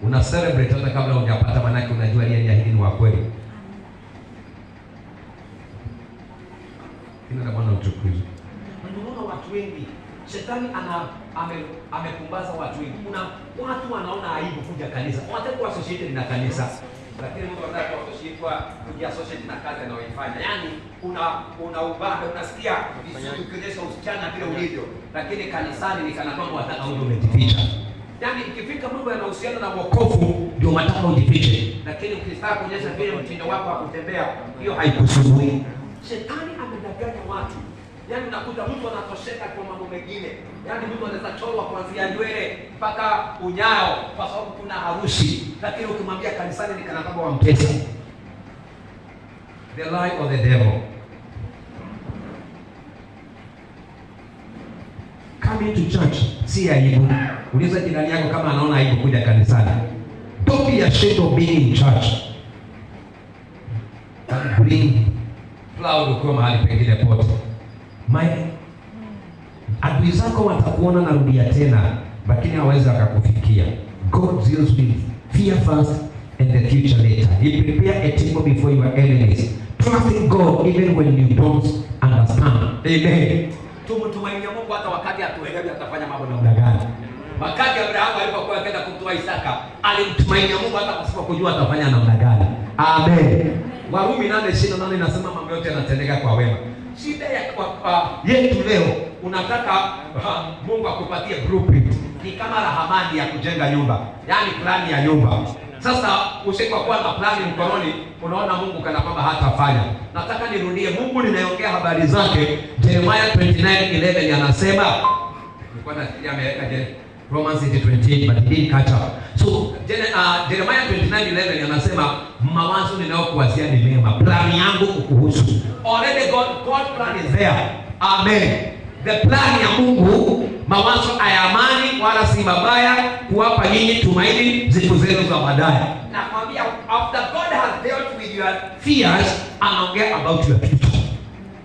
Una celebrate hata kabla hujapata, manake unajua aliyeahidi ni wa kweli. Jina la Bwana utukuzwe. Unaona watu wengi, shetani amepumbaza watu wengi. Kuna watu wanaona aibu kuja kanisa. Wanataka kuwa associated na kanisa. Lakini mtu anataka kuwa associate na kazi anayoifanya. Yaani una ubanda, unasikia vizuri ukionyesha usichana vile ulivyo. Lakini kanisani ni kana kwamba wataka wewe umejificha. Yaani ikifika mambo yanahusiana na wokovu ndio wataka ujifiche. Lakini ukitaka kuonyesha vile mtindo wako wa kutembea, hiyo haikusumbui. Shetani amedanganya watu. Yaani unakuta mtu anatosheka kwa mambo mengine. Yaani mtu anaweza chorwa kuanzia nywele mpaka unyao kwa sababu kuna harusi. Lakini ukimwambia kanisani ni kana kwamba wamtesa. The lie of the devil. Coming to church si aibu. Uliza jirani yako kama anaona aibu kuja kanisani. Don't be ashamed of being in church. Bring cloud ukiwa mahali pengine pote. Adui zako watakuona narudia tena, lakini hawezi akakufikia. God deals with fear first and the future later. He prepare a table before your enemies. Trusting God even when you don't understand. Amen. Tumtumainia Mungu hata wakati hatuelewi atafanya mambo namna gani. Wakati Abrahamu alipokuwa akaenda kumtoa Isaka, alimtumainia Mungu hata pasipo kujua atafanya namna gani. Amen. Warumi 8:28 inasema mambo yote yanatendeka kwa wema. Shida ya yetu leo, unataka Mungu akupatie blueprint. Ni kama rahamani ya kujenga nyumba, yaani plani ya nyumba. Sasa usikakuwa na plani mkononi, unaona Mungu kana kwamba hatafanya. Nataka nirudie, Mungu ninaongea habari zake. Jeremiah 29:11 anasema, nilikuwa nafikiria ameweka Romans 8:28 but he didn't catch up. So Jeremiah 29:11 anasema mawazo ninayokuwazia ni mema, plani yangu kukuhusu. Already God's plan is there. Amen. The plan ya Mungu, mawazo ya amani wala si mabaya, kuwapa nyinyi tumaini siku zenu za baadaye. Nakwambia after God has dealt with your fears, anaongea about your future.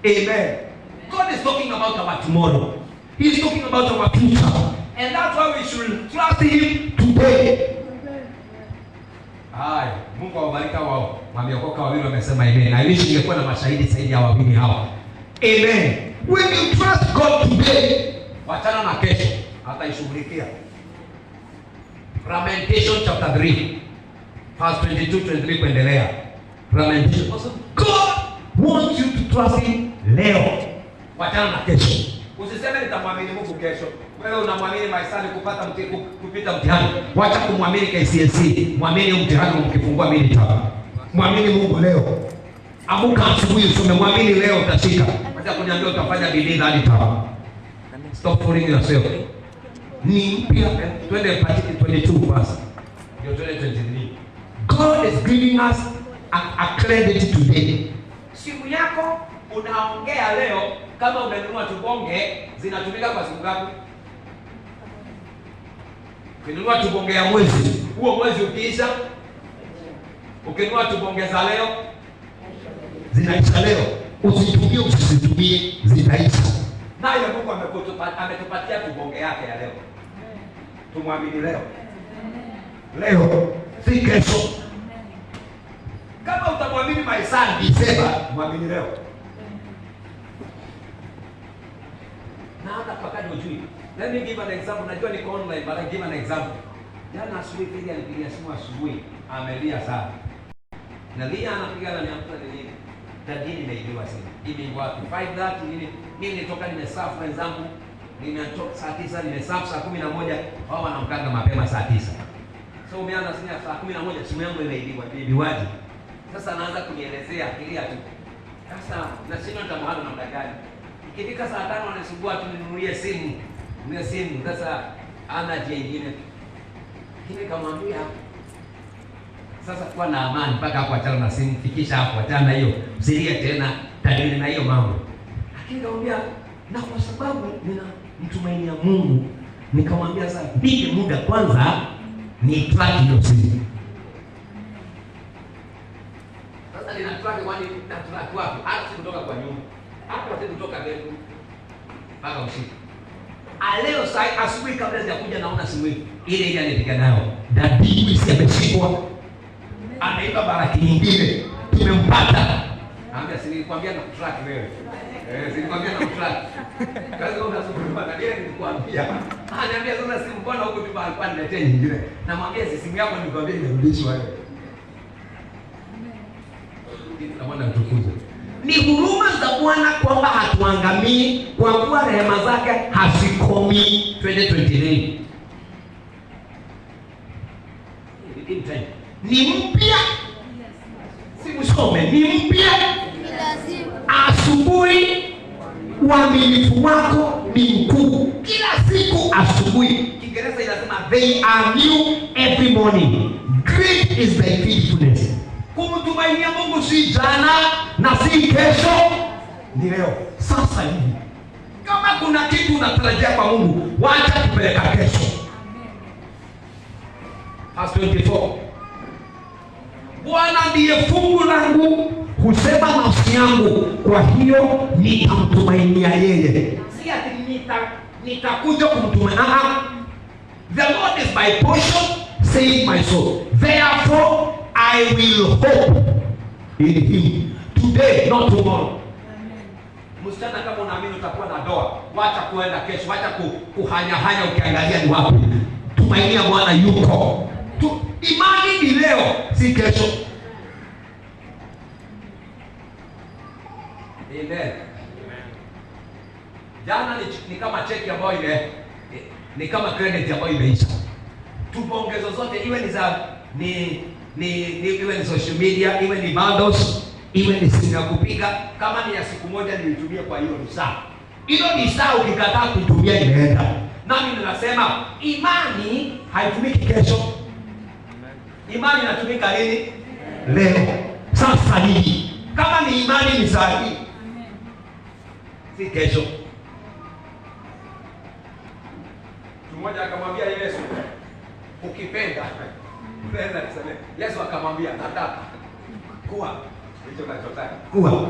Amen. God is talking about our tomorrow. He is talking about our future. And that's why we should trust him today. Hai, Mungu awabariki wao. Wameokoka wawili wamesema amen. I wish ningekuwa na mashahidi zaidi ya wawili hawa. Amen. When you trust God today, wachana na kesho, ataishughulikia. Lamentation chapter 3 verse 22-23 kuendelea. Lamentation. God wants you to trust him leo. Wachana na kesho. Usiseme nitamwamini Mungu kesho. Wewe unamwamini maisani kupita mtihani. Wacha kumwamini KCSE. Mwamini mtihani mkifungua midterm. Mwamini Mungu leo. Amuka asubuhi usome, mwamini leo utashika. Wacha kuniambia utafanya bidii hadi tama. Stop fooling yourself. Ni pia twende party 22 basi. Ndio 2023. God is giving us a credit today. Simu yako unaongea leo, kama umenunua tubonge zinatumika kwa siku ngapi? Ukinunua tubonge ya mwezi, huo mwezi ukiisha, ukinunua tubonge za leo zinaisha leo. Usitumie usisitumie, zinaisha. Naye Mungu ametupatia tubonge yake ya leo. Tumwamini leo. Leo si kesho. Kama utamwamini maisani Disemba, mwamini leo. Na hata pakani ujui. Let me give an example. Najua niko online but I give an example. Jana asubuhi pili alipigia simu asubuhi. Amelia sana. Na Lia anapiga na niamka nini? Dadini nimeibiwa simu. Imeibiwa 5:30 nini? Mimi nitoka nimesafu wenzangu. Nimetoka saa 9 nimesafu saa 11. Wao wanamkanga mapema saa 9. So umeanza simu saa 11 simu yangu imeibiwa. Imeibiwaje? Sasa anaanza kunielezea kilia tu. Sasa na sina nitamwona namna gani? Ikifika saa 5 anasumbua tu ninunulie simu. Ninunulie simu. Sasa ana jingine. Kile kamwambia sasa kwa na amani mpaka hapo achana na simu, fikisha hapo achana na hiyo. Usilie tena tadili na hiyo mambo. Lakini kaambia na kwa sababu nina mtumainia Mungu, nikamwambia sasa pige muda kwanza ni track hiyo simu. Sasa nina track jamani na tunaki wapi? Hata si kutoka kwa nyumba. Hata si kutoka bedroom. Mpaka usiku. Leo saa asubuhi kabla sijakuja naona simu ile alipiga nayo. Dadi si ameshikwa. Ameiba baraki nyingine. Tumempata. Naambia silikwambia na kutrack wewe. Silikwambia na kutrack. Kazi unazungumza na yeye nilikwambia. Ananiambia sasa simu mbona huko tu alikuwa niletee nyingine. Namwambia simu yako nilikwambia inarudishwa wewe. Bwana mtukuze. Ni huruma za Bwana kwamba hatuangamii kwa kuwa rehema zake hazikomi. 2023 ni mpya, si usome, ni mpya asubuhi. Uaminifu wako ni mkuu kila siku asubuhi. Kiingereza inasema they are new every morning. Great is thy faithfulness. Kumtumainia Mungu si jana na si kesho, ni leo, sasa hivi. Kama kuna kitu unatarajia kwa Mungu, wacha kupeleka kesho. Verse 24. Bwana ndiye fungu langu, husema nafsi yangu, kwa hiyo nitamtumainia yeye. Si ati nitakuja kumtumainia. The Lord is my portion, says my soul. Therefore I will hope in him today, not tomorrow. Msichana, kama unaamini utakuwa na doa, wacha kuenda kesho, wacha kuhanya ukiangalia ni wapi. Tumainia Bwana yuko. Imani ni leo, si kesho. Amen. Jana ni kama cheki ambayo ni kama credit ambayo imeisha. Tupongezo zote iwe ni za iwe ni social media, iwe ni bundles, iwe ni simu ya kupiga, kama ni ya siku moja nilitumia kwa hiyo saa. Hilo ni saa ukikataa kutumia imeenda. Nami ninasema imani haitumiki kesho. Imani inatumika lini? Leo. Sasa hivi. Kama ni imani ni saa hii. Si kesho. Mmoja akamwambia Yesu, ukipenda unaweza kusema. Yesu akamwambia nataka kuwa hicho kinachotaka kuwa.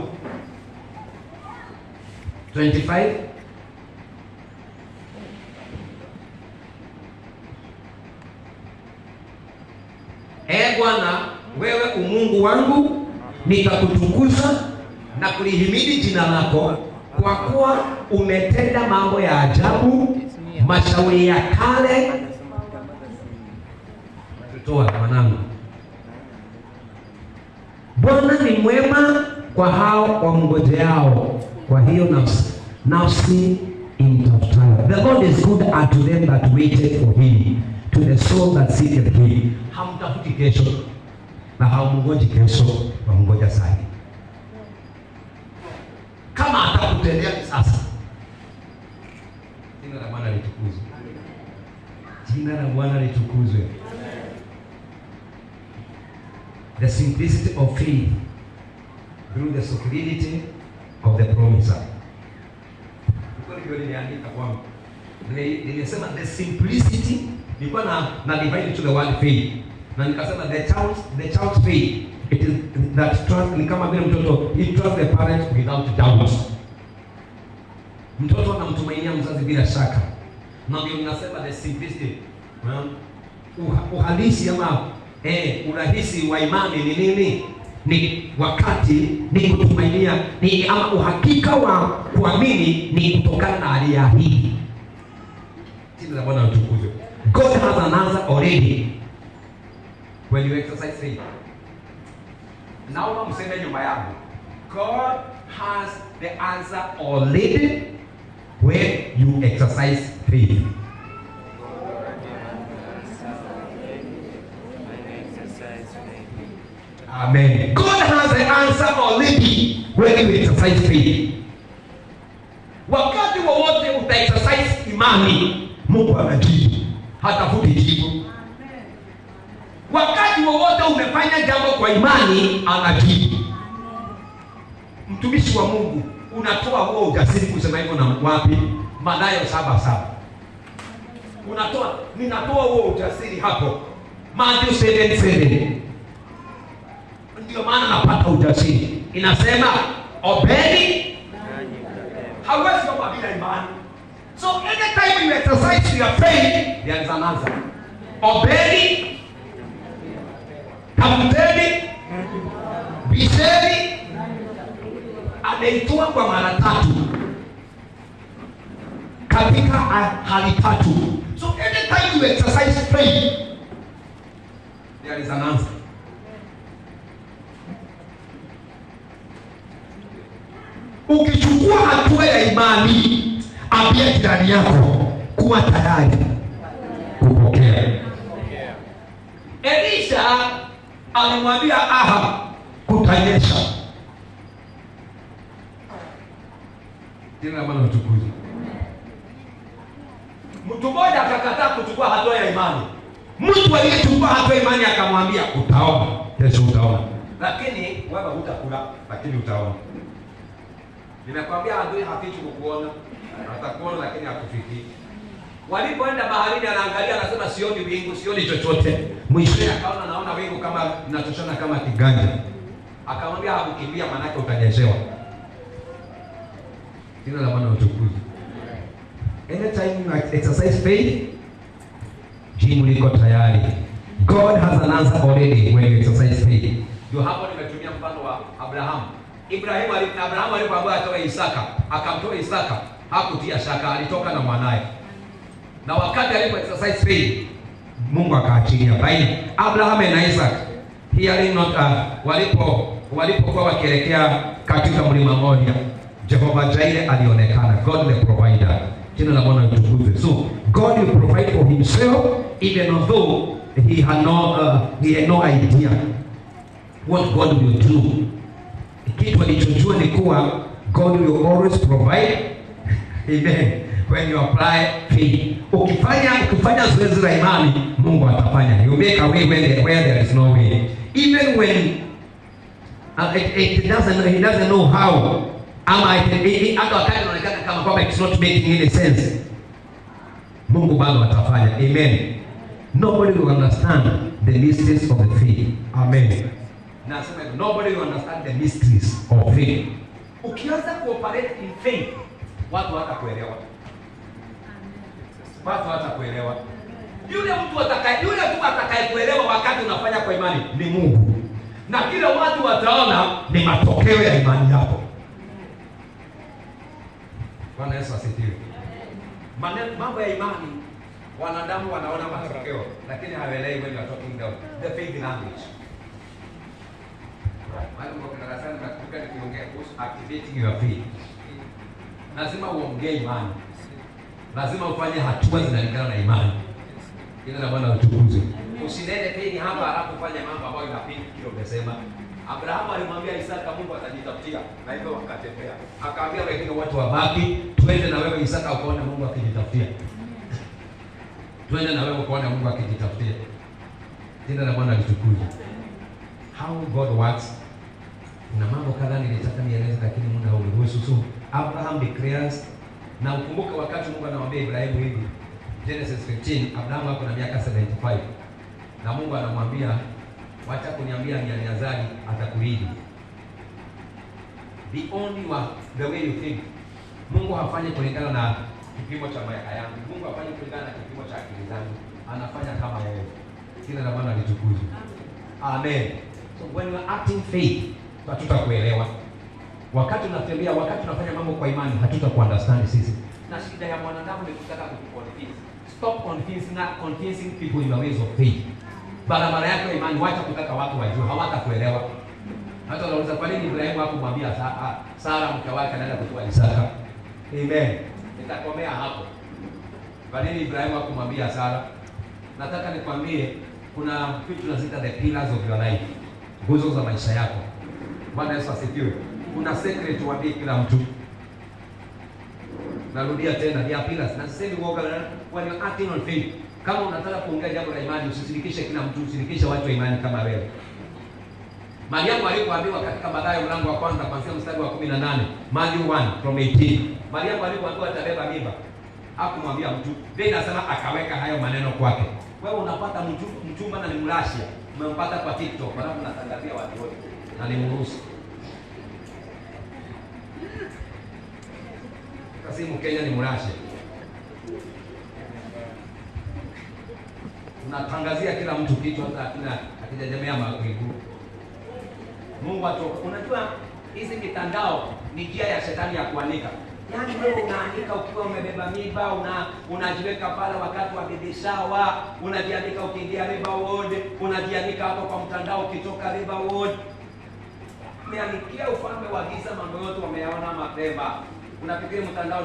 25. Bwana, wewe umungu wangu, nitakutukuza na kulihimidi jina lako, kwa kuwa umetenda mambo ya ajabu, mashauri ya kale. Tutoa mwanangu. Bwana ni mwema kwa hao wamngojeao, kwa hiyo nafsi imtafutayo. The Lord is good unto them that waited for him, to the soul that seeketh him. Hamtafuti kesho na hamngoji kesho, hamngoja sasa. Kama atakutendea sasa, jina la Bwana litukuzwe. Jina la Bwana litukuzwe. The simplicity of faith through the solidity of the promise. Nilisema the simplicity, nilikuwa na divide to the word faith. Na nikasema the child's faith, it is that trust. Ni kama vile mtoto, he trusts the parents without doubt. Mtoto anamtumainia mzazi bila shaka. Na ndio ninasema the simplicity. Uhalisi ama urahisi wa imani ni nini? Ni wakati ni kutumainia, ni ama uhakika wa kuamini ni kutokana na aliyeahidi. Jina la Bwana litukuzwe. God has an answer already when you exercise faith. Naomba mseme nyuma yangu. God has the answer already when you exercise faith. Amen. God has the answer already when you exercise faith. Wakati wowote utaexercise imani, Mungu anajibu. Hatafuti jibu. Wakati wowote umefanya jambo kwa imani, anajibu. Mtumishi wa Mungu, unatoa huo ujasiri kusema hivyo na wapi? Mathayo 7:7. Ninatoa huo ujasiri hapo. Mathayo 7:7. Ndio maana napata ujasiri. inasema obeni. Hauwezi kuwa bila imani. So anytime you exercise your faith, there is an answer. Obeni, tafuteni, bisheni. Ameitoa kwa mara 3 katika hali 3. So anytime you exercise faith, there is an answer. Ukichukua hatua ya imani, ambia jirani yako kuwa tayari kupokea. Elisha alimwambia Ahab kutanyesha. Jina la Bwana litukuzwe. Mtu mmoja akakataa kuchukua hatua ya imani. Mtu aliyechukua hatua ya imani akamwambia utaona, kesho utaona. Lakini wewe hutakula, lakini utaona. Nimekwambia adui hafichi kukuona. Atakuona lakini hakufiki. Walipoenda baharini anaangalia anasema sioni wingu, sioni chochote. Mwisho akaona naona wingu kama linatoshana kama kiganja. Akamwambia hakukimbia maana yake utanyeshewa. Jina la Bwana litukuzwe. Anytime you exercise faith, jibu liko tayari. God has an answer already when you exercise faith. Ndio hapo nimetumia mfano wa Abraham. Abraham alipoambiwa atoe Isaka, akamtoa Isaka, hakutia shaka, alitoka na mwanae. Na wakati alipo exercise faith, Mungu akaachilia. Baina Abraham na Isaac, hearing not walipokuwa wakielekea katika mlima Moria, Jehovah Jireh alionekana, God the provider. Jina la Bwana litukuzwe. So God will provide for himself even although he had no idea what God will do. Kitu alichojua ni kuwa God will always provide. Amen. When you apply faith, ukifanya zoezi la imani, Mungu atafanya. You make a way where there is no way. Even when he doesn't know how. Ama hata wakati unaonekana kama kwamba it's not making any sense, Mungu bado atafanya. Amen. Nobody will understand the mysteries of the faith. Amen. Nasema nobody will understand the mysteries of faith. Ukianza kuoperate in faith, watu hatakuelewa. Watu hatakuelewa. Yule mtu atakayekuelewa wakati unafanya kwa imani ni Mungu. Na kila watu wataona ni matokeo ya imani yako. Bwana Yesu asifiwe. Mambo ya imani wanadamu wanaona matokeo, lakini hawaelewi when you are talking the faith language. Mungu anasema nakumbuka nikiongea kuhusu activating your faith. Lazima uongee imani. Lazima ufanye hatua zinalingana na imani. Jina la Bwana litukuzwe. Usinene faith hapa alafu fanya mambo ambayo inapinga kile umesema. Abrahamu alimwambia Isaka Mungu atajitafutia, na hivyo wakatembea. Akaambia wengine watu wabaki, twende na wewe Isaka ukaone Mungu akijitafutia. Twende na wewe ukaone Mungu akijitafutia. Jina la Bwana litukuzwe. How God works. Na mambo kadhaa nilitaka nieleze lakini muda hauruhusu. So Abraham declares, na ukumbuke wakati Mungu anamwambia Ibrahimu hivi, Genesis 15, Abraham hapo na miaka 75. Na Mungu anamwambia wacha kuniambia ni Eliazari atakuridhi. The only one, the way you think. Mungu hafanyi kulingana na kipimo cha miaka yangu. Mungu hafanyi kulingana na kipimo cha akili zangu. Anafanya kama yeye. Jina la Bwana litukuzwe. Amen. So when we are acting faith, hatutakuelewa. Wakati unatembea, wakati unafanya mambo kwa imani, hatutakuunderstand sisi. Na shida ya mwanadamu ni kutaka kuconfuse. Stop confusing people in the ways of faith. Barabara yako ya imani, wacha kutaka watu wajue, hawatakuelewa. Hata unauliza kwa nini Ibrahimu hakumwambia Sara mke wake anaenda kutoa Isaka? Amen. Nitakomea hapo. Kwa nini Ibrahimu hakumwambia Sara? Nataka nikwambie kuna vitu tunazita the pillars of your life. Nguzo za maisha yako. Bwana Yesu asifiwe. Kuna secret waambie kila mtu. Narudia tena, dia pillars. Na sasa hivi when you acting on faith, kama unataka kuongea jambo la imani, usishirikishe kila mtu, ushirikishe watu wa imani kama wewe. Mariamu alipoambiwa katika Mathayo mlango wa kwanza kuanzia mstari wa 18, Matthew 1 from 18. Mariamu alipoambiwa atabeba mimba, hakumwambia mtu. Biblia inasema akaweka hayo maneno kwake. Wewe unapata mchumba na ni mrashia, umempata kwa TikTok, alafu unatangazia watu wote na ni mruhusu. Kasi Mkenya ni mrashe. Unatangazia kila mtu kitu hata akijajamea miguu. Mungu atoka. Unajua hizi mitandao ni njia ya shetani ya kuanika. Yaani wewe unaanika ukiwa umebeba mimba, unajiweka pale wakati wa baby shower, unajianika ukiingia River Road, unajianika hapo kwa mtandao ukitoka River Road. Umeanikia ufalme wa giza, mambo yote wameyaona mapema. Unafikiri mtandao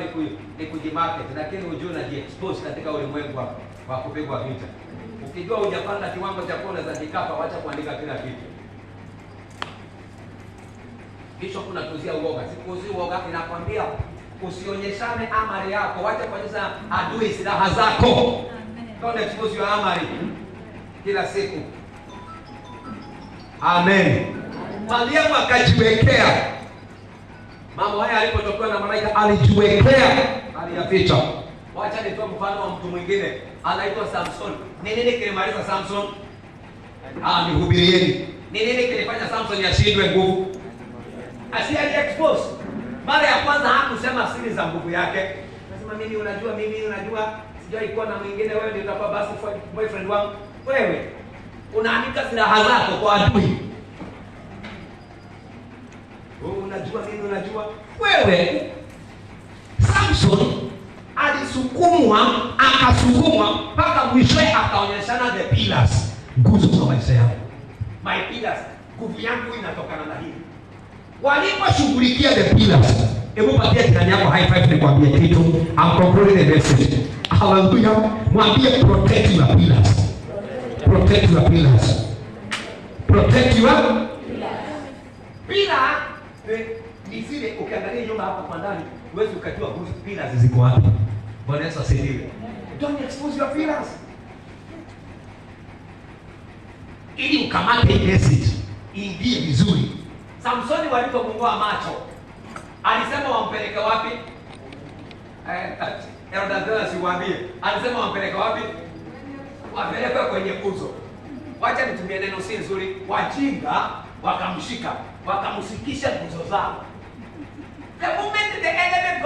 ni kujimarket, lakini hujui unajiexpose katika ulimwengu wa kupigwa vita. Ukijua hujapanda kiwango cha kuona za kikapa, wacha kuandika kila kitu. Kisha kuna tuzia uoga. Sikuzi uoga, inakwambia usionyeshane amari yako, wacha kuonyesha adui silaha zako. Don't expose your amari kila siku. Amen. Mariamu akajiwekea. Mambo haya alipotokea na malaika alijiwekea, aliyaficha. Wacha nitoe mfano wa mtu mwingine anaitwa Samson. Ni nini kilimaliza Samson? Nihubirieni. Ni nini kilifanya Samson ashindwe nguvu? Asiajiexpose. Mara ya kwanza hakusema siri za nguvu yake. Nasema mimi unajua sijai kuwa na mwingine, wewe ndio utakuwa basi boyfriend wangu. Wewe unaanika silaha zako kwa adui. Unajua wewe. Samson alisukumwa, akasukumwa mpaka mwisho akaonyeshana the pillars, nguzo za maisha yangu. My pillars, nguvu yangu inatokana na hii. Waliposhughulikia the pillars, hebu patia jirani yako high five nikwambie kitu. I'm concluding the message. Hallelujah. Mwambie protect your pillars. Protect your pillars. Protect your pillars. Ni zile ukiangalia nyumba hapa kwa ndani, huwezi ukajua pillars ziko wapi. Bwana Yesu asifiwe. Don't expose your pillars. Ili ukamate message, ingie vizuri. Samsoni walipomng'oa macho, alisema wampeleke wapi? Erodazela siwaambie. Alisema wampeleke wapi? Wapeleke kwenye nguzo. Wacha nitumie neno si nzuri. Wajinga wakamshika, wakamsikisha nguzo zao. The moment the enemy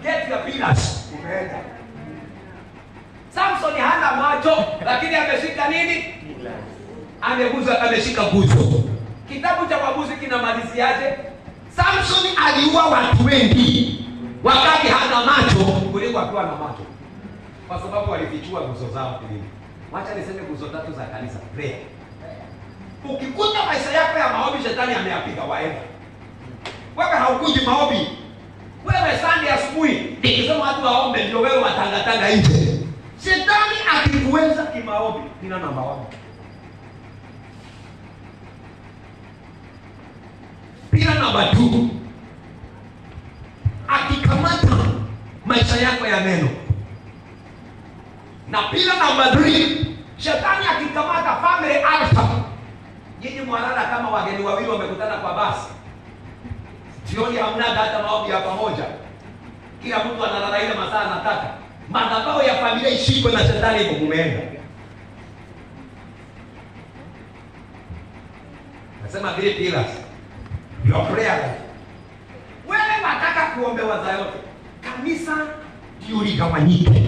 get your pillars, umeenda. Samson hana macho lakini ameshika nini? Ameshika nguzo. Kitabu cha Waamuzi kinamaliziaje? Samson aliua watu wengi wakati hana macho kuliko akiwa na macho, kwa sababu walifichua nguzo zao. Wacha niseme nguzo tatu za kanisa. Prayer. Ukikuta maisha yako ya maombi shetani ameyapiga waenda. Wewe haukuji maombi. Wewe Sunday asubuhi nikisema watu waombe ndio wewe watangatanga nje. Shetani akikuweza kimaombi, nina namba 1. Pila namba 2. Akikamata maisha yako ya neno. Na pila namba 3, shetani akikamata family alpha. Nyinyi mwalala kama wageni wawili wamekutana kwa basi. Jioni hamna hata maombi ya pamoja. Kila mtu analala ile masaa anataka. Madhabahu ya familia ishikwe na shetani ipo kumeenda. Nasema 3 pillars. Your prayer. Wewe wataka kuombewa za yote. Kanisa ndio ligawanyike.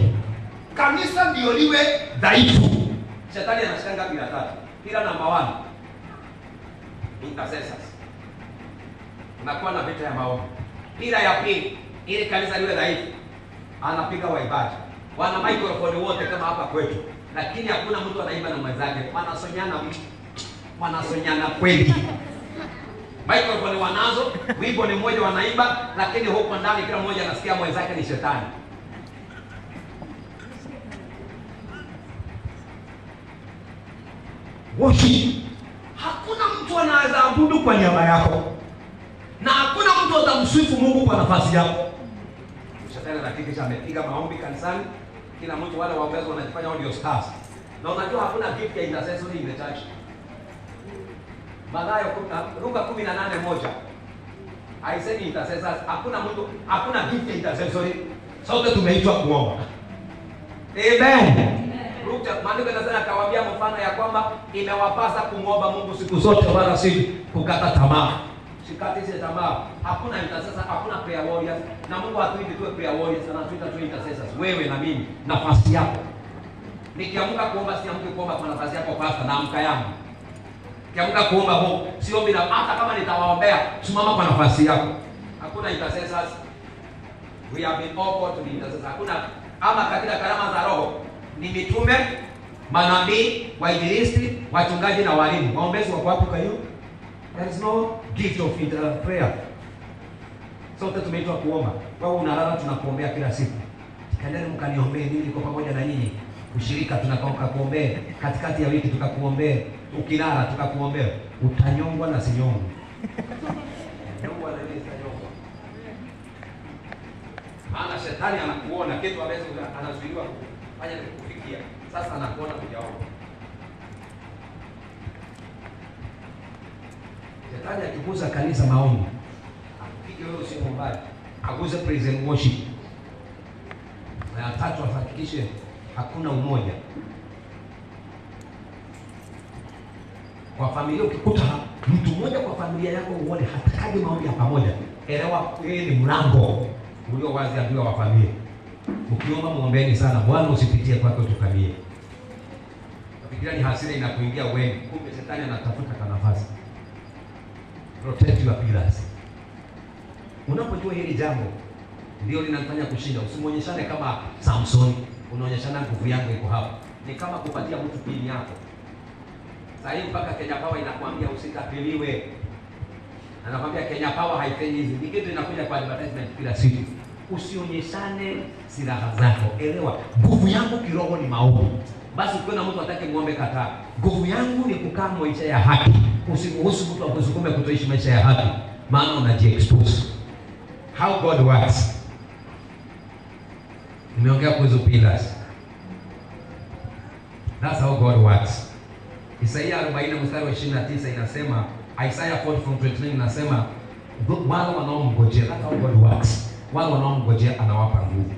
Kanisa ndio liwe dhaifu. Shetani anashanga bila tatu. Pila namba 1. Intercessors. Unakuwa na vita ya maombi. Pila ya pili, ili kanisa liwe dhaifu, anapiga waibaji. Wana microphone wote kama hapa kwetu, lakini hakuna mtu anaimba na mwenzake. Wanasonyana kweli. Microphone wanazo, wimbo ni mmoja wanaimba, lakini huko ndani kila mmoja anasikia mwenzake ni shetani. Worship. Hakuna mtu anaweza abudu kwa niaba yako. Na hakuna mtu atamsifu Mungu kwa nafasi yako. Shetani anahakikisha amepiga maombi kanisani. Kila mtu wale waombezo wanajifanya audio stars. Na unajua hakuna gift ya intercessory in the church. Luka 18:1. Haisemi intercessors, hakuna gift ya intercessory. Sote tumeitwa kuomba. Amen. Maandiko yanasema akawaambia mfano ya kwamba imewapasa kumwomba Mungu siku zote wala si kukata tamaa. Usikate tamaa. Hakuna intercessor, hakuna prayer warriors. Na Mungu hatuiti tuwe prayer warriors, anatuita tuwe intercessors. Wewe na mimi, nafasi yako. Nikiamka kuomba siamki kuomba kwa nafasi yako pastor, naamka yangu. Nikiamka kuomba Mungu, siombi na hata kama nitawaombea, simama kwa nafasi yako. Hakuna intercessors. We have been all called to be intercessors. Hakuna ama katika karama za roho ni mitume, manabii, wainjilisti, wachungaji na walimu. Waombezi wako wapi kwa hiyo? There is no gift of prayer. Sote tumeitwa kuomba. Wewe unalala tunakuombea kila siku. Kaneni mkaniombee, mimi niko pamoja na nyinyi. Ushirika tunakuombea, katikati ya wiki tukakuombea, ukilala tukakuombea. Utanyongwa na sinyongwa. Nyongwa na nini sinyongwa? Maana shetani anakuona kitu ambacho anazuiliwa kufanya kufikia. Sasa anakuona hujaomba. Shetani akiguza kanisa maombi, akupige wewe usio mbali, aguze praise and worship. Na tatu ahakikishe hakuna umoja. Kwa familia ukikuta mtu mmoja kwa familia yako uone hatakaji maombi ya pamoja, elewa yeye ni mlango ulio wazi adui wa familia. Ukiomba muombeeni sana, Bwana usipitie kwako tukamie. Nafikiria ni hasira inakuingia wewe, kumbe shetani anatafuta nafasi. Protect your pillars. Unapojua hili jambo ndio linafanya kushinda. Usimuonyeshane kama Samson, unaonyeshana nguvu yako iko hapa. Ni kama kupatia mtu pini yako. Sasa hivi mpaka Kenya Power inakuambia usikapiliwe. Anakuambia Kenya Power haifanyi hizi. Ni kitu inakuja kwa advertisement kila siku. Usionyeshane silaha zako. Elewa, nguvu yangu kiroho ni maombi. Basi ukiona mtu atake muombe kataa. Nguvu yangu ni kukaa maisha ya haki. Usiruhusu mtu akusukume kutoishi maisha ya haki, maana unajiexpose. How God works. Nimeongea kuhusu pillars. That's how God works. Isaiah 40 mstari wa 29 inasema, Isaiah 40:29 inasema, wale wanaomngojea, that's how God works. Wale wanaomngojea anawapa nguvu.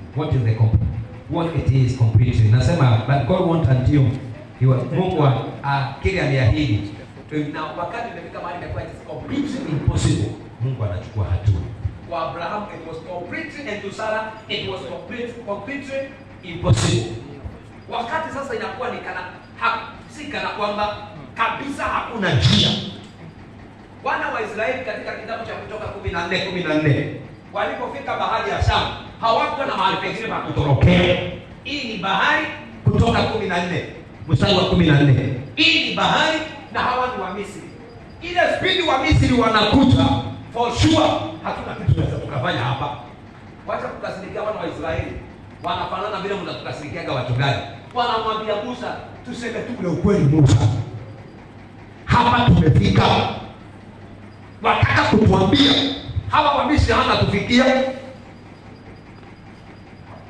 What it is completely. Inasema, but God wants until Mungu kile aliahidi. Na wakati imefika mahali imekuwa completely impossible, Mungu anachukua hatua. Kwa Abraham it was completely, and to Sarah it was completely impossible. Wakati sasa inakuwa ni si kana kwamba kabisa hakuna njia. Wana wa Israeli katika kitabu cha Kutoka 14:14 walipofika bahari ya Shamu, hawakuwa na mahali pengine pa kutorokea. Hii ni bahari, Kutoka 14 mstari wa 14. Hii ni bahari na hawa ni wa Misri. Ile speed wa Misri wanakuta, for sure hatuna kitu tunaweza tukafanya hapa. Wacha kukasirikia wana wa Israeli. Wanafanana vile mnatukasirikiaga watu gani? Wanamwambia Musa, tuseme tu ule ukweli Musa. Hapa tumefika. Wataka kutuambia hawa wa Misri hana tufikia.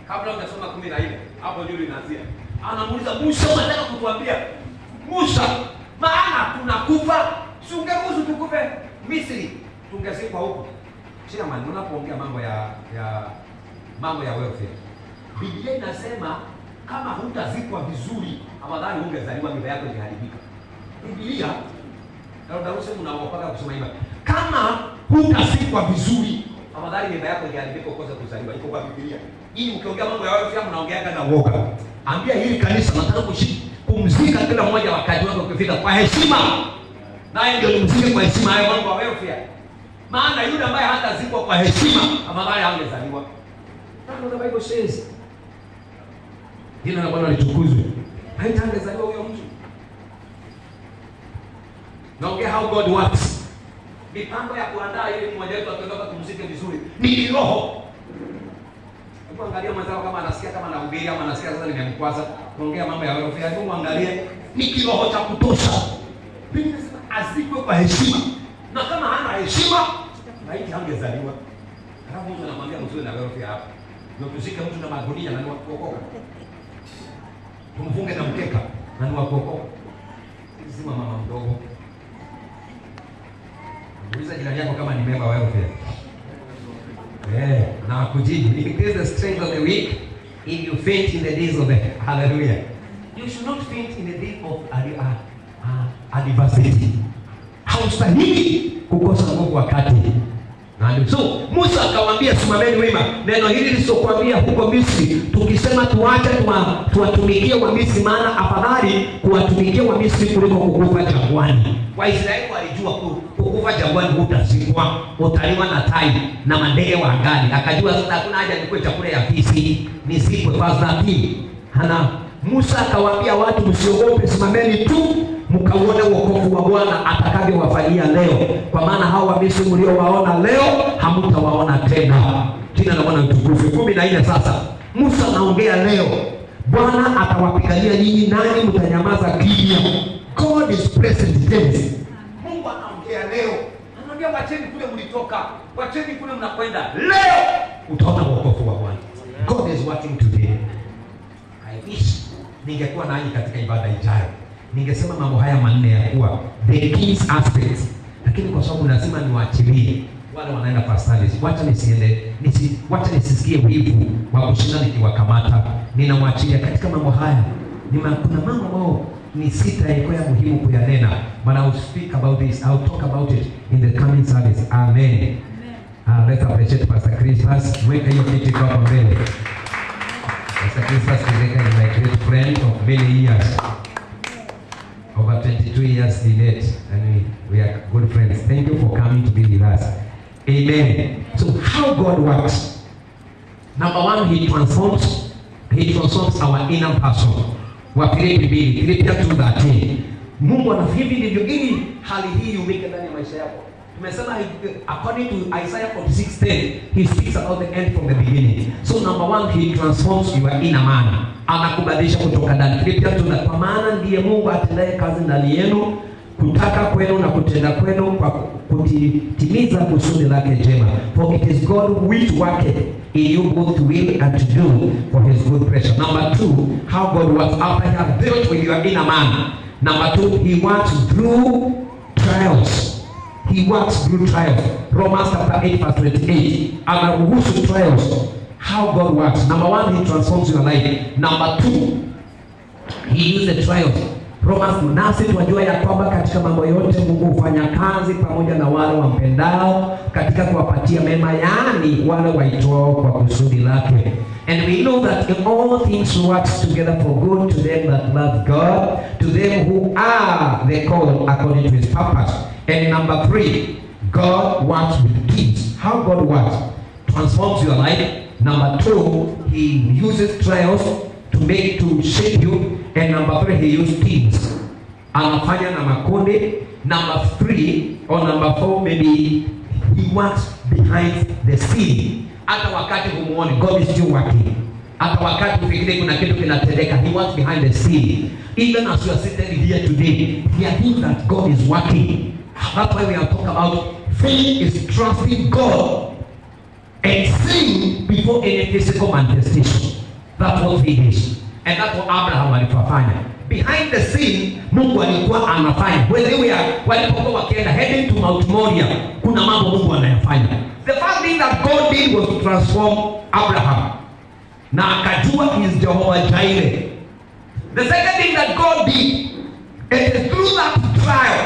Kabla unasoma 14, hapo ndio inaanzia. Anamuuliza Musa, unataka kutuambia? Musa, maana tunakufa, sungeruhusu tukufe Misri, tungezikwa huko. Chairman, unapoongea mambo ya welfare, Biblia inasema kama hutazikwa vizuri, afadhali ungezaliwa mimba yako ikiharibika. Biblia ndio unaopaka kusoma hivi. Kama hutazikwa vizuri, afadhali mimba yako ikiharibika ukose kuzaliwa. Iko kwa Biblia. Hii ukiongea mambo ya welfare mnaongeaga na woga. Ambia hili kanisa nataka kumzika kila mmoja wakati wake ukifika kwa heshima. Naye ndio nimzike kwa heshima hayo mambo ya welfare. Maana yule ambaye hatazikwa kwa heshima, afadhali hangezaliwa. Ndio the Bible says. Jina la Bwana litukuzwe. Haitangezaliwa huyo mtu. Naongea how God works. Mipango ya kuandaa ili mmoja wetu atoka kumzike vizuri ni roho. Hebu angalia mwenzako kama anasikia kama anahubiri ama anasikia sasa nimemkwaza kuongea mambo ya welfare. Hebu angalie ni kiroho cha kutosha. Biblia inasema azikwe kwa heshima. Na kama hana heshima, maiti hangezaliwa. Kama mtu anamwambia mzuri na welfare hapa. Ndio tuzike mtu na magunia na ni wakuokoka. Tumfunge na mkeka na ni wakuokoka. Sisi mama mdogo. Muuliza jirani yako kama ni member wa welfare. Na kujibu. Increase the strength of the weak if you faint in the days of the hallelujah. You should not faint in the day of adversity. haustahili kukosa nguvu wakati. So Musa akamwambia simameni wima. Neno hili lisokuambia huko Misri, tukisema tuache tuwatumikie wa Misri, maana afadhali kuwatumikia wa Misri kuliko kukufa jangwani. Waisraeli walijua kukufa jangwani utazikwa, utaliwa na tai na mandege wa angani. Akajua sasa hakuna haja nikue chakula ya fisi, nisikwe fast. Musa akawaambia watu, msiogope, simameni tu mkaone wokovu wa Bwana atakavyowafanyia leo, kwa maana hao wa Misri mliowaona leo hamtawaona tena. Jina la Bwana litukuzwe. 14 sasa. Musa anaongea leo. Bwana atawapigania nyinyi, nani mtanyamaza kimya. God is present tense. Mungu anaongea leo. Anaambia wacheni kule mlitoka, wacheni kule mnakwenda. Leo utaona wokovu wa Bwana. God is working today. I wish ningekuwa nanyi katika ibada ijayo. Ningesema mambo haya manne ya kuwa the king's aspects, lakini kwa sababu lazima niwaachilie wale wanaenda pastors. Wacha nisisikie wivu wa kushinda nikiwakamata. Ninawaachilia katika mambo haya. Kuna mambo ambayo ni sita ya muhimu kuyanena, but I will speak about this. I will talk about it in the coming service. Amen. Let's appreciate Pastor Christmas. Mweka hiyo kiti kwa mbele. Pastor Christmas is my great friend of many years. Over 22 years we met, and we are good friends. Thank you for coming to be with us. Amen. So how God works. Number one, He transforms our inner person. Filipi 2:13. Mungu anafivi ndivyo ili hali hii umeke ndani ya maisha yako. Tumesema according to Isaiah 46:10, He speaks about the end from the beginning. So number one, He transforms your inner man. Anakubadilisha kutoka ndani. Filipi 2, kwa maana ndiye Mungu atendaye kazi ndani yenu, kutaka kwenu na kutenda kwenu kwa kutimiza kusudi lake jema. For it is God which worketh in you both to will and to do for His good pleasure. Number 2, how God works after He has dealt with your inner man. Number 2, He works through trials. He works through trials. Romans chapter 8:28. Anaruhusu trials. How God works. Number 1, He transforms your life. Number 2, He uses the trials. Romans, nasi tunajua ya kwamba katika mambo yote Mungu hufanya kazi pamoja na wale wampendao katika kuwapatia mema, yani wale waitwao kwa kusudi lake. And we know that in all things works together for good to them that love God, to them who are the called according to His purpose. And number 3, God works with kings. How God works? Transforms your life. Number 2, He uses trials to shape you. And number 3, He uses kings. Anafanya na makonde. Number 3 or number 4, maybe He works behind the scene. Hata wakati humuoni, God is still working. Hata wakati ufikiri kuna kitu kinatendeka, He works behind the scene. Even as you are sitting here today, we are hearing that God is working. That's why we are talking about faith is trusting God and seeing before any physical manifestation. That's what faith is. And that's what Abraham alifanya. Behind the scene, Mungu alikuwa anafanya. Walipokuwa wakienda heading to Mount Moriah, kuna mambo Mungu anayafanya. The first thing that God did was to transform Abraham. Na akajua He is Jehovah Jireh. The second thing that God did, it is through that trial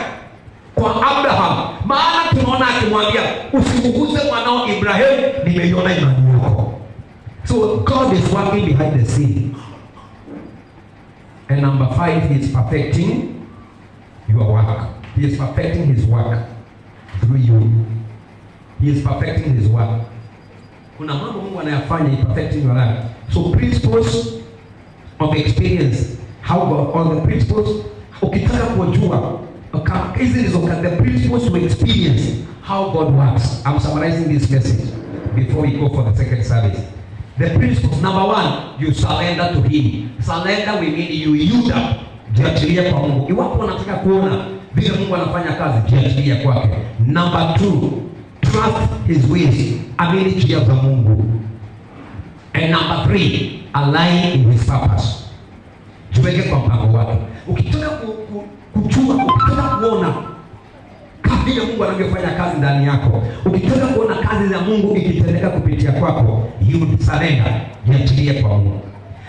kwa Abraham, maana tunaona akimwambia usimguze mwanao Ibrahim, nimeiona imani yako. So God is working behind the scene. And number 5, He is perfecting your work. He is perfecting His work through you. He is perfecting His work. Kuna mambo Mungu anayafanya, He perfecting your life. So principles of experience, how God, all the principles, ukitaka kujua the principles to experience how God works. I'm summarizing this message before we go for the second service. The principles, number 1, you surrender to Him. Surrender we mean you yield up. Jiachilia kwa Mungu. Iwapo unataka kuona vile Mungu anafanya kazi, jiachilia kwake. Number 2, trust His ways. Amini njia za Mungu. And number 3, align in His purpose. Jiweke kwa mpango wake. Ukitaka kujua, ukitaka kuona vile Mungu anavyofanya kazi ndani yako, ukitaka kuona kazi za Mungu ikitendeka kupitia kwako, you surrender, jiachilie kwa Mungu.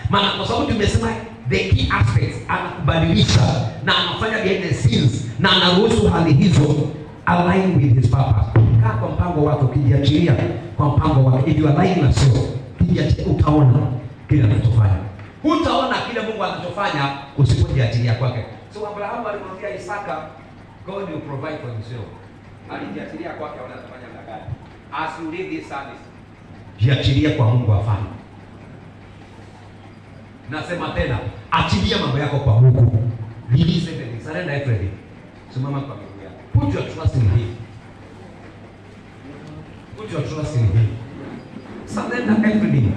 Maana kwa sababu tumesema the key aspects, anakubadilisha na anafanya behind the scenes na anaruhusu hali hizo align with his purpose. Kaa kwa mpango wake, ukijiachilia kwa mpango wake, if you align na sio, ukijiachilia utaona kile anachofanya. Utaona kile Mungu anachofanya usipojiachilia kwake. So Abraham alimwambia Isaka, God will provide for himself. Alijiachilia kwake, anafanya ndagani. As you leave this service, jiachilia kwa Mungu afanye. Nasema tena, achilia mambo yako kwa Mungu. Release everything, surrender everything. Simama kwa Mungu yako. Put your trust in him. Put your trust in him. Surrender everything.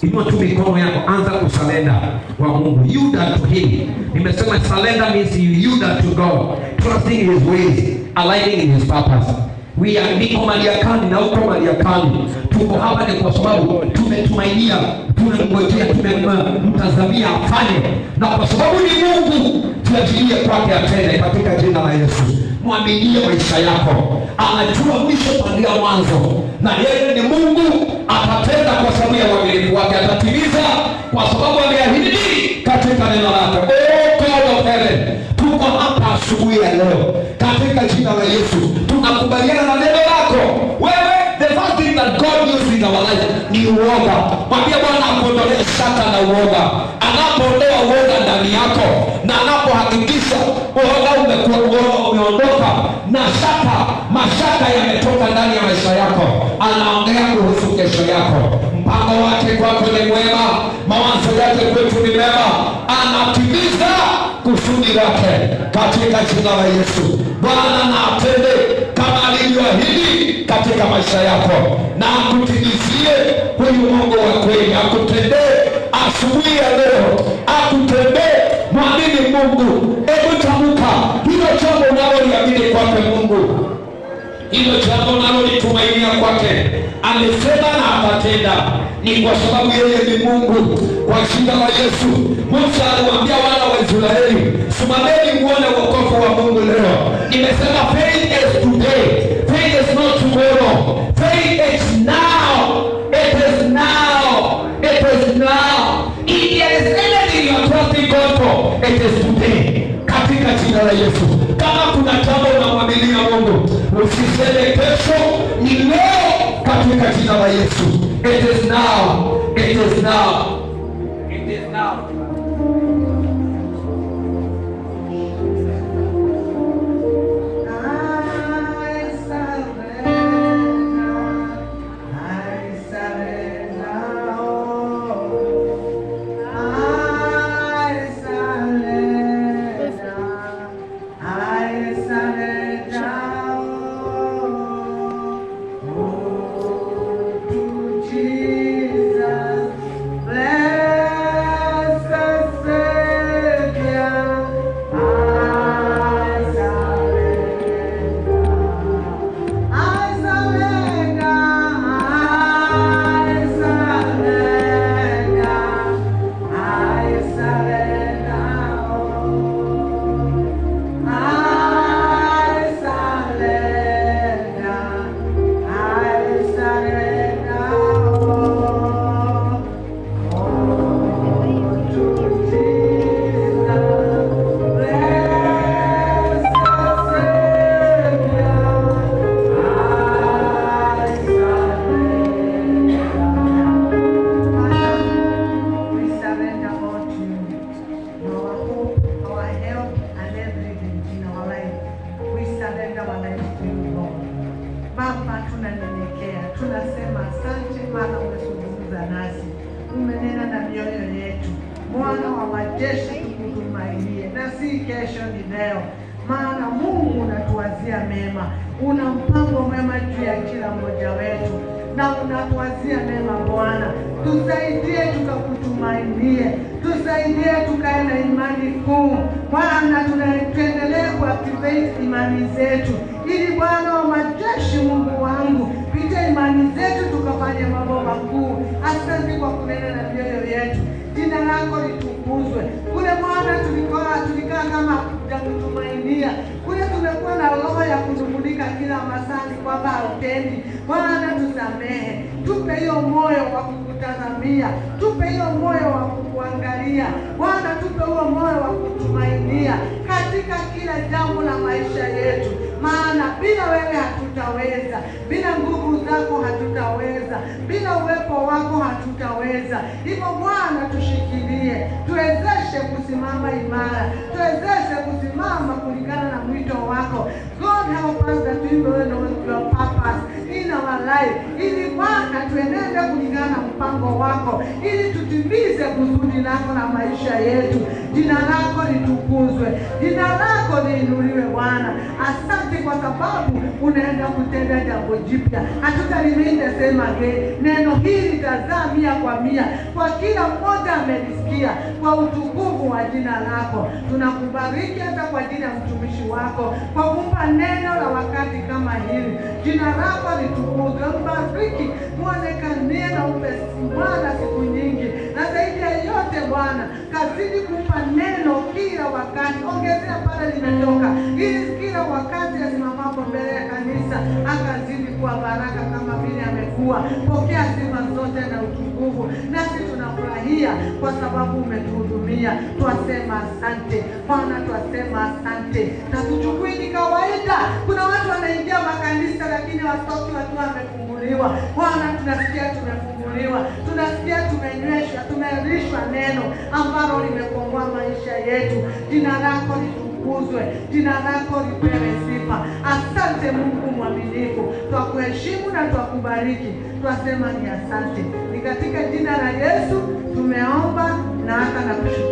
Inua tu mikono yako, anza kusurrender kwa Mungu. Yield to him. Nimesema surrender means you yield to God, trusting his ways, aligning in his purpose. We are niko Mariakani na uko Mariakani. Tuko hapa ni kwa sababu tumetumainia, tunangojea, tumemtazamia afanye. Na kwa sababu ni Mungu, tuachilie kwake atende katika jina la Yesu. Mwaminie maisha yako. Anajua mwisho tangia mwanzo. Na yeye ni Mungu, atatenda kwa sababu ya uaminifu wake, atatimiza kwa sababu ameahidi katika neno lake. Oh God of heaven, tuko hapa asubuhi ya leo katika jina la Yesu. Tunakubaliana na neno lako. Wewe, the first thing that God uses in our life ni uoga. Mwambie Bwana akuondolee shaka na uoga. Anapoondoa uoga ndani yako na anapohakikisha uoga umeondoka na mashaka yametoka ndani ya maisha yako, anaongea kuhusu kesho yako. Mpango wake kwako ni mwema, mawazo yake kwetu ni mema, anatimiza kusudi lake katika jina la Yesu. Bwana na atende kama alivyoahidi katika maisha yako, na akutimizie huyu Mungu wa kweli, akutendee asubuhi ya leo, akutendee. Mwamini Mungu. Hebu tamka hilo jambo unaloliamini kwake Mungu, hilo jambo unalolitumainia kwake. Amesema na atatenda, ni kwa sababu yeye ni Mungu. Kwa jina la Yesu. Musa aliwaambia wana wa Israeli, simameni muone wokovu wa Mungu leo. Nimesema faith is today, faith is not tomorrow, faith is now. It is now. It is now. If there is anything you are trusting God for, it is today. Katika jina la Yesu. Kama kuna jambo unamwaminia Mungu, usiseme kesho, ni leo katika jina la Yesu. It is now. It is now. It is now. Maana Mungu unatuwazia mema, una mpango mwema juu ya kila mmoja wetu, na unatuwazia mema Bwana. Tusaidie tukakutumainie, tusaidie tukae na imani kuu Bwana. Tuendelee kuactivate imani zetu, ili Bwana wa majeshi, Mungu wangu, pita imani zetu tukafanye mambo makuu. Asante kwa kunena na mioyo yetu, jina lako litukuzwe. Kule Bwana tulikaa kama kutumainia, kule tumekuwa na roho ya kuzungulika kila masani kwamba hautendi. Bwana tusamehe, tupe hiyo moyo wa kukutazamia, tupe hiyo moyo wa kukuangalia. Bwana, tupe huo moyo wa kutumainia katika kila jambo la maisha yetu, maana bila wewe hatutaweza, bila nguvu zako hatutaweza, bila uwepo wako hatutaweza. Hivyo Bwana, tushikilie, tuwezeshe kusimama imara, tuwezeshe kusimama kulingana na mwito wako. God, help us that we will know your purpose in our life, ili Bwana tuenende kulingana na mpango wako, ili tutimize kusudi lako na maisha yetu. Jina lako litukuzwe, jina lako liinuliwe Bwana. Asante kwa sababu unaenda kutenda jambo jipya. Hatutaliminda sema neno hili litazaa 100 kwa kila mmoja amelisikia, kwa utukufu wa jina lako. Tunakubariki hata kwa jina ya mtumishi wako, kwa kumpa neno la wakati kama hili. Jina lako litukuzwe. Mbariki, muonekanie na Bwana siku nyingi, na zaidi ya yote Bwana, kazidi kumpa neno kila wakati. Ongezea pale limetoka, ili kila wakati asimamapo mbele ya kanisa akazidi kuwa baraka kama vile amekuwa. Pokea sifa zote na utukufu, nasi tunafurahia kwa sababu umetuhudumia. Twasema asante Bwana, twasema asante. Na tuchukui ni kawaida, kuna watu wanaingia makanisa lakini watoki wakiwa wamefunguliwa. Bwana, tunasikia tumefunguliwa, tunasikia tumenyweshwa, tumelishwa neno ambalo limekomboa maisha yetu. Jina lako litukuzwe, jina lako lipewe sifa. Asante Mungu mwaminifu, twakuheshimu na twakubariki. Twasema ni asante. Ni katika jina la Yesu tumeomba na hata na kushukuru.